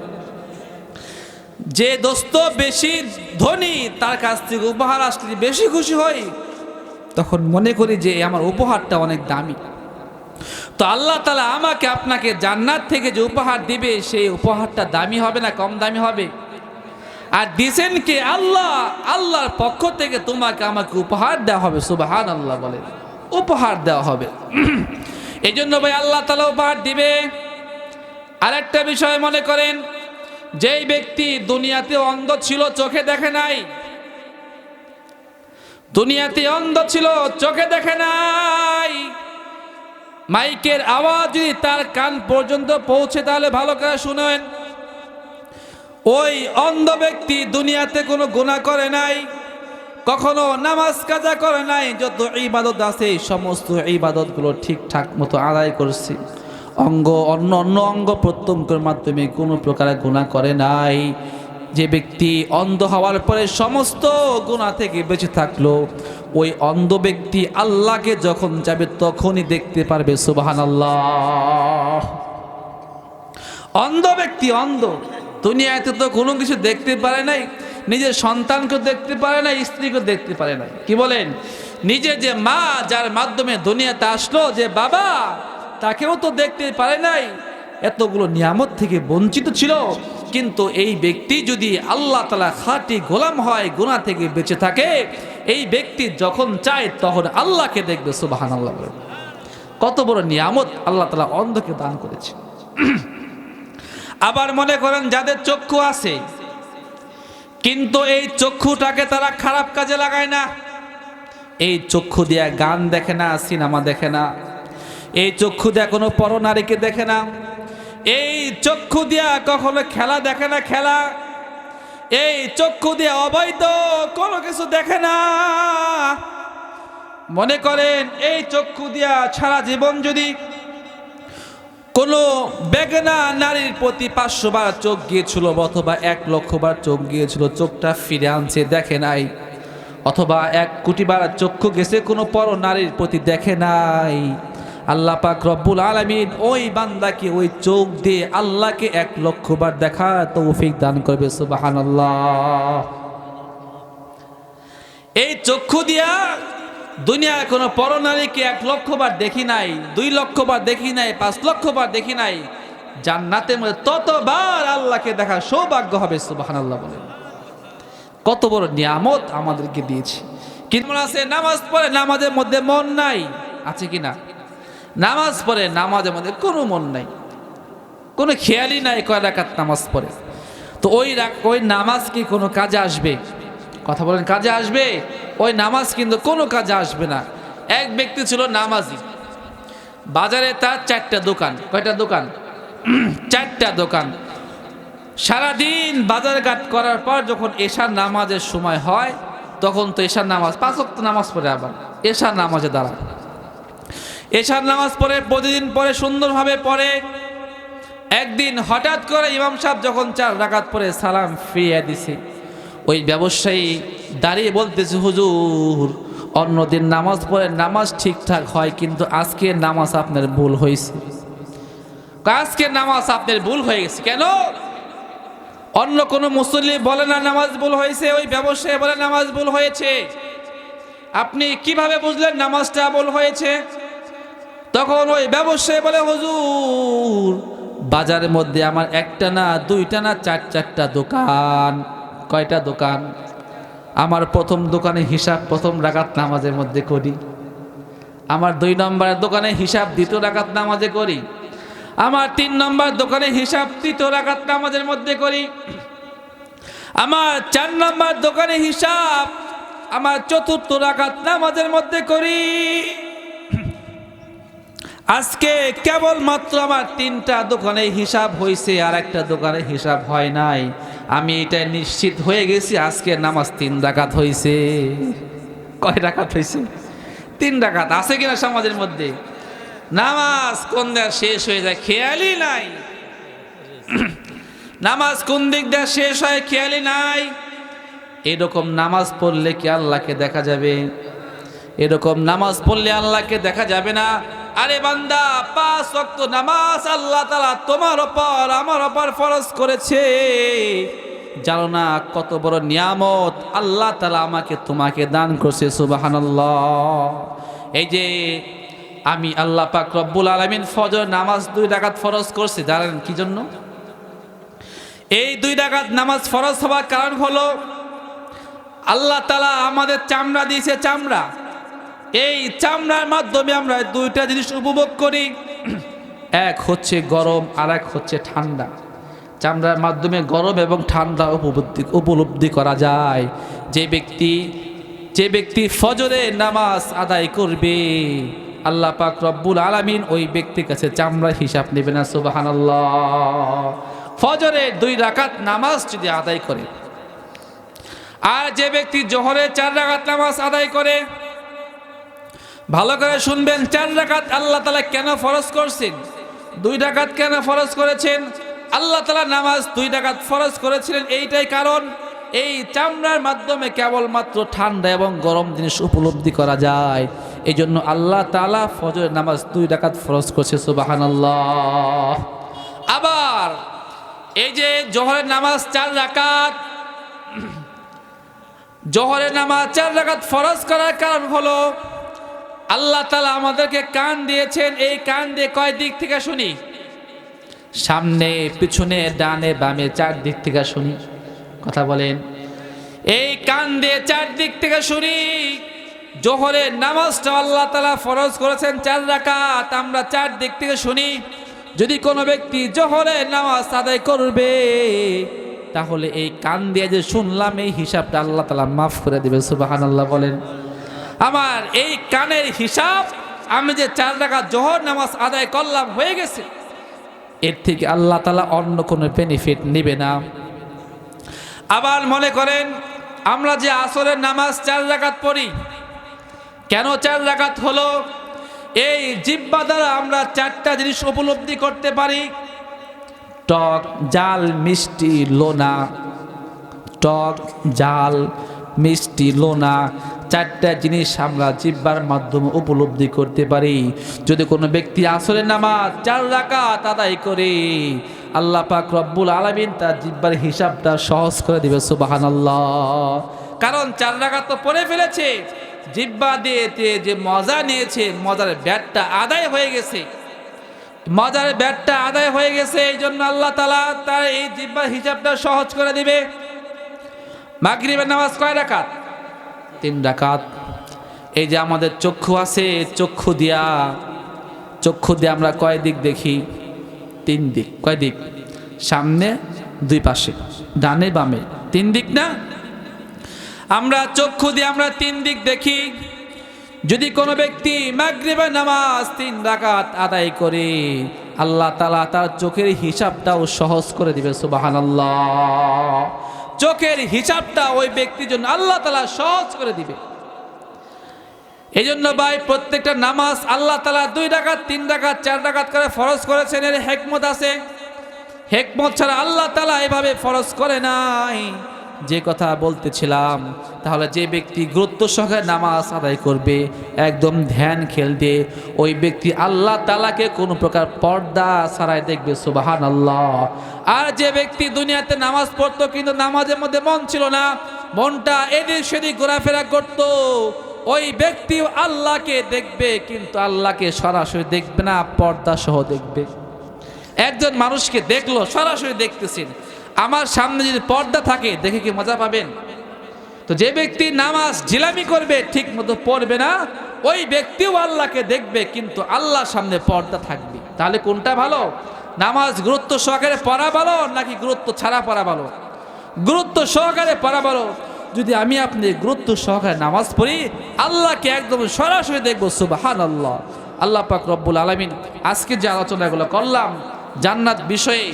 A: যে দোস্ত বেশি ধনী তার কাছ থেকে উপহার আসলে বেশি খুশি হই। তখন মনে করি যে আমার উপহারটা অনেক দামি। তো আল্লাহ তাআলা আমাকে আপনাকে জান্নাত থেকে যে উপহার দিবে, সেই উপহারটা দামি হবে না কম দামি হবে? আর দিছেন কে? আল্লাহ। আল্লাহর পক্ষ থেকে তোমাকে আমাকে উপহার দেওয়া হবে। সুবহানাল্লাহ বলেন, উপহার দেওয়া হবে। এই জন্য ভাই আল্লাহ তাআলা উপহার দিবে। আরেকটা বিষয় মনে করেন, যেই ব্যক্তি দুনিয়াতে অন্ধ ছিল, চোখে দেখে নাই, দুনিয়াতে অন্ধ ছিল, চোখে দেখে নাই, মাইকের আওয়াজ যদি তার কান পর্যন্ত পৌঁছে তাহলে ভালো করে শুনেন, ওই অন্ধ ব্যক্তি দুনিয়াতে কোনো গুনাহ করে নাই, কখনো নামাজ কাজা করে নাই, যত ইবাদত আছে সমস্ত ইবাদতগুলো ঠিকঠাক মতো আদায় করছে, অন্য অঙ্গ প্রত্যঙ্গের মাধ্যমে কোনো প্রকার গুনাহ করে নাই। যে ব্যক্তি অন্ধ হওয়ার পরে সমস্ত গুনাহ থেকে বেঁচে থাকলো, ওই অন্ধ ব্যক্তি আল্লাহকে যখন যাবে তখনই দেখতে পারবে। সুবহানাল্লাহ। অন্ধ ব্যক্তি, অন্ধ, দুনিয়াতে তো কোনো কিছু দেখতে পারে নাই, নিজের সন্তানকে দেখতে পারে না, স্ত্রীকে দেখতে পারে না। কি বলেন? নিজে যে মা, যার মাধ্যমে দুনিয়াতে আসলো, যে বাবা, তাকেও তো দেখতে পারে নাই, এতগুলো নিয়ামত থেকে বঞ্চিত ছিল। কিন্তু এই ব্যক্তি যদি আল্লাহ তাআলা খাঁটি গোলাম হয়, গুনাহ থেকে বেঁচে থাকে, এই ব্যক্তি যখন চায় তখন আল্লাহকে দেখবে। সুবহানাল্লাহ। কত বড় নিয়ামত আল্লাহ তাআলা অন্ধকে দান করেছে। আবার মনে করেন যাদের চক্ষু আছে, কিন্তু এই চক্ষুটাকে তারা খারাপ কাজে লাগায় না। এই চক্ষু দিয়া গান দেখে না, সিনেমা দেখে না, এই চক্ষু দিয়া কোনো পরনারীকে দেখে না, এই চক্ষু দিয়া কখনো খেলা দেখে না, খেলা, এই চক্ষু দিয়া অবৈধ কোনো কিছু দেখে না। মনে করেন এই চক্ষু দিয়া সারা জীবন যদি কোনো বেগানা নারীর প্রতি 500 বার চোখ গিয়েছিল, অথবা 1 লক্ষ বার চোখ গিয়েছিল, চোখটা ফিরে আনছে, দেখে নাই, অথবা 1 কোটি বার চক্ষু গেছে, কোনো পর নারীর প্রতি দেখে নাই, আল্লাহ পাক রব্বুল আলামিন ওই বান্দাকে ওই চোখ দিয়ে আল্লাহকে 1 লক্ষ বার দেখা তৌফিক দান করবে। সুবহানাল্লাহ। এই চক্ষু দিয়া দুনিয়ার কোনো পরনারীকে 1 লক্ষ বার দেখি নাই, 2 লক্ষ বার দেখি নাই, 5 লক্ষ বার দেখি নাই, জান্নাতের মধ্যে ততবার আল্লাহকে দেখা সৌভাগ্য হবে। সুবহানাল্লাহ বলেন। কত বড় নিয়ামত আমাদেরকে দিয়েছে। কিন্তু আছে নামাজ পড়ে, নামাজের মধ্যে মন নাই, আছে কি না? নামাজ পড়ে, নামাজের মধ্যে কোনো মন নাই, কোনো খেয়ালই নাই কয় রাকাত নামাজ পড়ে। তো ওই নামাজ কি কোনো কাজে আসবে? কথা বলেন, কাজে আসবে? ওই নামাজ কিন্তু কোনো কাজে আসবে না। এক ব্যক্তি ছিল নামাজি, বাজারে তার 4টা দোকান। কয়টা দোকান? 4টা দোকান। সারাদিন বাজার ঘাট করার পর যখন এশার নামাজের সময় হয়, তখন তো এশার নামাজ 5 ওয়াক্ত নামাজ পড়ে, আবার এশার নামাজে দাঁড়ায়, এশার নামাজ পড়ে, প্রতিদিন পড়ে, সুন্দরভাবে পড়ে। একদিন হঠাৎ করে ইমাম সাহেব যখন 4 রাকাত পড়ে সালাম ফিরিয়ে দিছে, ওই ব্যবসায়ী দাঁড়িয়ে বলতেছে, হুজুর, অন্যদিন নামাজ পড়ে নামাজ ঠিকঠাক হয়, কিন্তু আজকের নামাজ আপনার ভুল হয়েছে। আজকের নামাজ আপনার ভুল হয়ে গেছে। কেন? অন্য কোনো মুসল্লি বলে না নামাজ ভুল হয়েছে, ওই ব্যবসায়ী বলে নামাজ ভুল হয়েছে। আপনি কিভাবে বুঝলেন নামাজটা ভুল হয়েছে? তখন ওই ব্যবসায়ী বলে, হুজুর, বাজারের মধ্যে আমার 1টা না 2টা না 4টা দোকান। কয়টা দোকান? আমার প্রথম দোকানে হিসাব 1ম রাকাত নামাজের মধ্যে করি, আমার 2 নম্বরের দোকানে হিসাব 2য় রাকাত নামাজে করি, আমার 3 নম্বর দোকানে হিসাব 3য় রাকাত নামাজের মধ্যে করি, আমার 4 নম্বর দোকানে হিসাব আমার 4র্থ রাকাত নামাজের মধ্যে করি। আজকে কেবলমাত্র আমার 3টা দোকানে হিসাব হয়েছে, আর একটা দোকানে হিসাব হয় নাই। আমি এটা নিশ্চিত হয়ে গেছি আজকে নামাজ 3 রাকাত হয়েছে। কয় রাকাত হয়েছে? 3 রাকাত। আছে কিনা সমাজের মধ্যে? নামাজ কোন দিক শেষ হয়ে যায় খেয়ালই নাই, নামাজ কোন দিক দিয়ে শেষ হয় খেয়ালই নাই। এরকম নামাজ পড়লে কি আল্লাহকে দেখা যাবে? এরকম নামাজ পড়লে আল্লাহকে দেখা যাবে না। আরে বান্দা, 5 ওয়াক্ত নামাজ আল্লাহ তাআলা তোমার উপর আমার উপর ফরজ করেছে। জানো না কত বড় নিয়ামত আল্লাহ তাআলা আমাকে তোমাকে দান করছে। সুবহানাল্লাহ। এই যে আমি আল্লাহ পাক রব্বুল আলামিন ফজর নামাজ 2 রাকাত ফরজ করছি, জানেন কি জন্য? এই 2 রাকাত নামাজ ফরজ হওয়ার কারণ হলো আল্লাহ তাআলা আমাদের চামড়া দিয়েছে, চামড়া। এই চামড়ার মাধ্যমে আমরা 2টা জিনিস উপভোগ করি, এক হচ্ছে গরম আর এক হচ্ছে ঠান্ডা। চামড়ার মাধ্যমে গরম এবং ঠান্ডা উপলব্ধি করা যায়। যে ব্যক্তি ফজরে নামাজ আদায় করবে, আল্লাহ পাক রব্বুল আলামিন ওই ব্যক্তির কাছে চামড়ার হিসাব নেবে না। সুবহানাল্লাহ। ফজরে 2 রাকাত নামাজ যদি আদায় করে, আর যে ব্যক্তি জোহরে 4 রাকাত নামাজ আদায় করে, ভালো করে শুনবেন, 4 রাকাত আল্লাহ তাআলা কেন ফরজ করছেন, 2 রাকাত কেন ফরজ করেছেন? আল্লাহ তাআলা নামাজ 2 রাকাত ফরজ করেছিলেন এইটাই কারণ, এই চামড়ার মাধ্যমে কেবলমাত্র ঠান্ডা এবং গরম জিনিস উপলব্ধি করা যায়। এই জন্য আল্লাহ তাআলা ফজরের নামাজ 2 রাকাত ফরজ করছে। সুবহানাল্লাহ। আবার এই যে জোহরের নামাজ 4 রাকাত, জোহরের নামাজ 4 রাকাত ফরজ করার কারণ হলো আল্লাহ তাআলা আমাদেরকে কান দিয়েছেন। এই কান দিয়ে কয় দিক থেকে শুনি? সামনে, পিছনে, ডানে, বামে, 4 দিক থেকে শুনি। কথা বলেন। এই কান দিয়ে 4 দিক থেকে শুনি। জোহরের নামাজটা আল্লাহ তাআলা ফরজ করেছেন 4 রাকাত, আমরা 4 দিক থেকে শুনি। যদি কোনো ব্যক্তি জোহরের নামাজ আদায় করবে, তাহলে এই কান দিয়ে যে শুনলাম এই হিসাবটা আল্লাহ তাআলা মাফ করে দিবেন। সুবহানাল্লাহ বলেন। আমার এই কানের হিসাব, আমি যে 4 রাকাত জোহর নামাজ আদায় করলাম হয়ে গেছে, এর থেকে আল্লাহ তাআলা অন্য কোনো বেনিফিট নেবে না। আবার মনে করেন আমরা যে আসরের নামাজ 4 রাকাত পড়ি, কেন 4 রাকাত হলো? এই জিহ্বা দ্বারা আমরা 4টা জিনিস উপলব্ধি করতে পারি, টক, জাল, মিষ্টি, লোনা। টক, জাল, মিষ্টি, লোনা, 4টা জিনিস আমরা জিহ্বার মাধ্যমে উপলব্ধি করতে পারি। যদি কোনো ব্যক্তি আসরের নামাজ 4 রাকাত আদায় করে, আল্লাহ পাক রব্বুল আলামিন তার জিহ্বার হিসাবটা সহজ করে দিবে। সুবহানাল্লাহ। কারণ 4 রাকাত তো পড়ে ফেলেছে, জিহ্বা দিয়ে যে মজা নিয়েছে, মজার ব্যাটটা আদায় হয়ে গেছে, মজার ব্যাটটা আদায় হয়ে গেছে। এই জন্য আল্লাহ তাআলা তার এই জিহ্বার হিসাবটা সহজ করে দিবে। মাগরিবের নামাজ কয় রাকাত? 3 রাকাত। এই যে আমাদের চক্ষু আছে, চক্ষু দিয়ে আমরা কয় দিক দেখি? 3 দিক। কয় দিক? সামনে, 2 পাশে, ডানে বামে, 3 দিক না? আমরা চক্ষু দিয়ে আমরা 3 দিক দেখি। যদি কোনো ব্যক্তি মাগরিবের নামাজ 3 রাকাত আদায় করে, আল্লাহ তাআলা তার চোখের হিসাবটাও সহজ করে দিবে। সুবহানাল্লাহ। চোখের হিসাবটা ওই ব্যক্তির জন্য আল্লাহ তাআলা সহজ করে দিবে। এই জন্য ভাই, প্রত্যেকটা নামাজ আল্লাহ তাআলা 2 রাকাত, 3 রাকাত, 4 রাকাত করে ফরজ করেছেন। এর হিকমত আছে। হিকমত ছাড়া আল্লাহ তাআলা এভাবে ফরজ করে নাই। যে কথা বলতেছিলাম, তাহলে যে ব্যক্তি গুরুত্ব সহকারে নামাজ আদায় করবে, একদম ধ্যান খেল দিয়ে, ওই ব্যক্তি আল্লাহ তাআলাকে কোনো প্রকার পর্দা ছাড়াই দেখবে। সুবহানাল্লাহ। আর যে ব্যক্তি দুনিয়াতে নামাজ পড়তো কিন্তু নামাজের মধ্যে মন ছিল না, মনটা এদিক সেদিক ঘোরাফেরা করতো, ওই ব্যক্তি আল্লাহকে দেখবে কিন্তু আল্লাহকে সরাসরি দেখবে না, পর্দা সহ দেখবে। একজন মানুষকে দেখলো, সরাসরি দেখতেছেন, আমার সামনে যদি পর্দা থাকে দেখে কি মজা পাবেন? তো যে ব্যক্তি নামাজ জিলামি করবে, ঠিক মতো পড়বে না, ওই ব্যক্তিও আল্লাহকে দেখবে কিন্তু আল্লাহর সামনে পর্দা থাকবে। তাহলে কোনটা ভালো? নামাজ গুরুত্ব সহকারে পড়া ভালো নাকি গুরুত্ব ছাড়া পড়া ভালো? গুরুত্ব সহকারে পড়া ভালো। যদি আমি আপনি গুরুত্ব সহকারে নামাজ পড়ি, আল্লাহকে একদম সরাসরি দেখবো। সুবহানাল্লাহ। আল্লাহ পাক রব্বুল আলামিন আজকে যে আলোচনাগুলো করলাম জান্নাত বিষয়ে,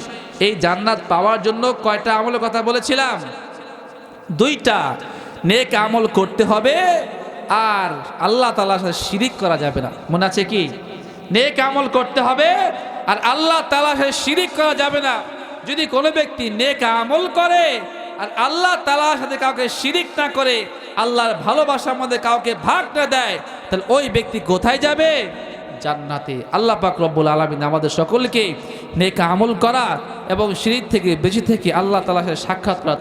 A: এই জান্নাত পাওয়ার জন্য কয়টা আমলের কথা বলেছিলাম? 2টা। নেক আমল করতে হবে, আর আল্লাহ তাআলার সাথে শিরিক করা যাবে না। মনে আছে কি? নেক আমল করতে হবে আর আল্লাহ তাআলার সাথে শিরিক করা যাবে না। যদি কোনো ব্যক্তি নেক আমল করে আর আল্লাহ তাআলার সাথে কাউকে শিরিক না করে, আল্লাহর ভালোবাসার মধ্যে কাউকে ভাগ না দেয়, তাহলে ওই ব্যক্তি কোথায় যাবে? জান্নাতে। আল্লাহ পাক রব্বুল আলামিন আমাদের সকলকে নেক আমল করা এবং শিরিক থেকে বেঁচে থেকে আল্লাহ তাআলার সাথে সাক্ষাৎ করা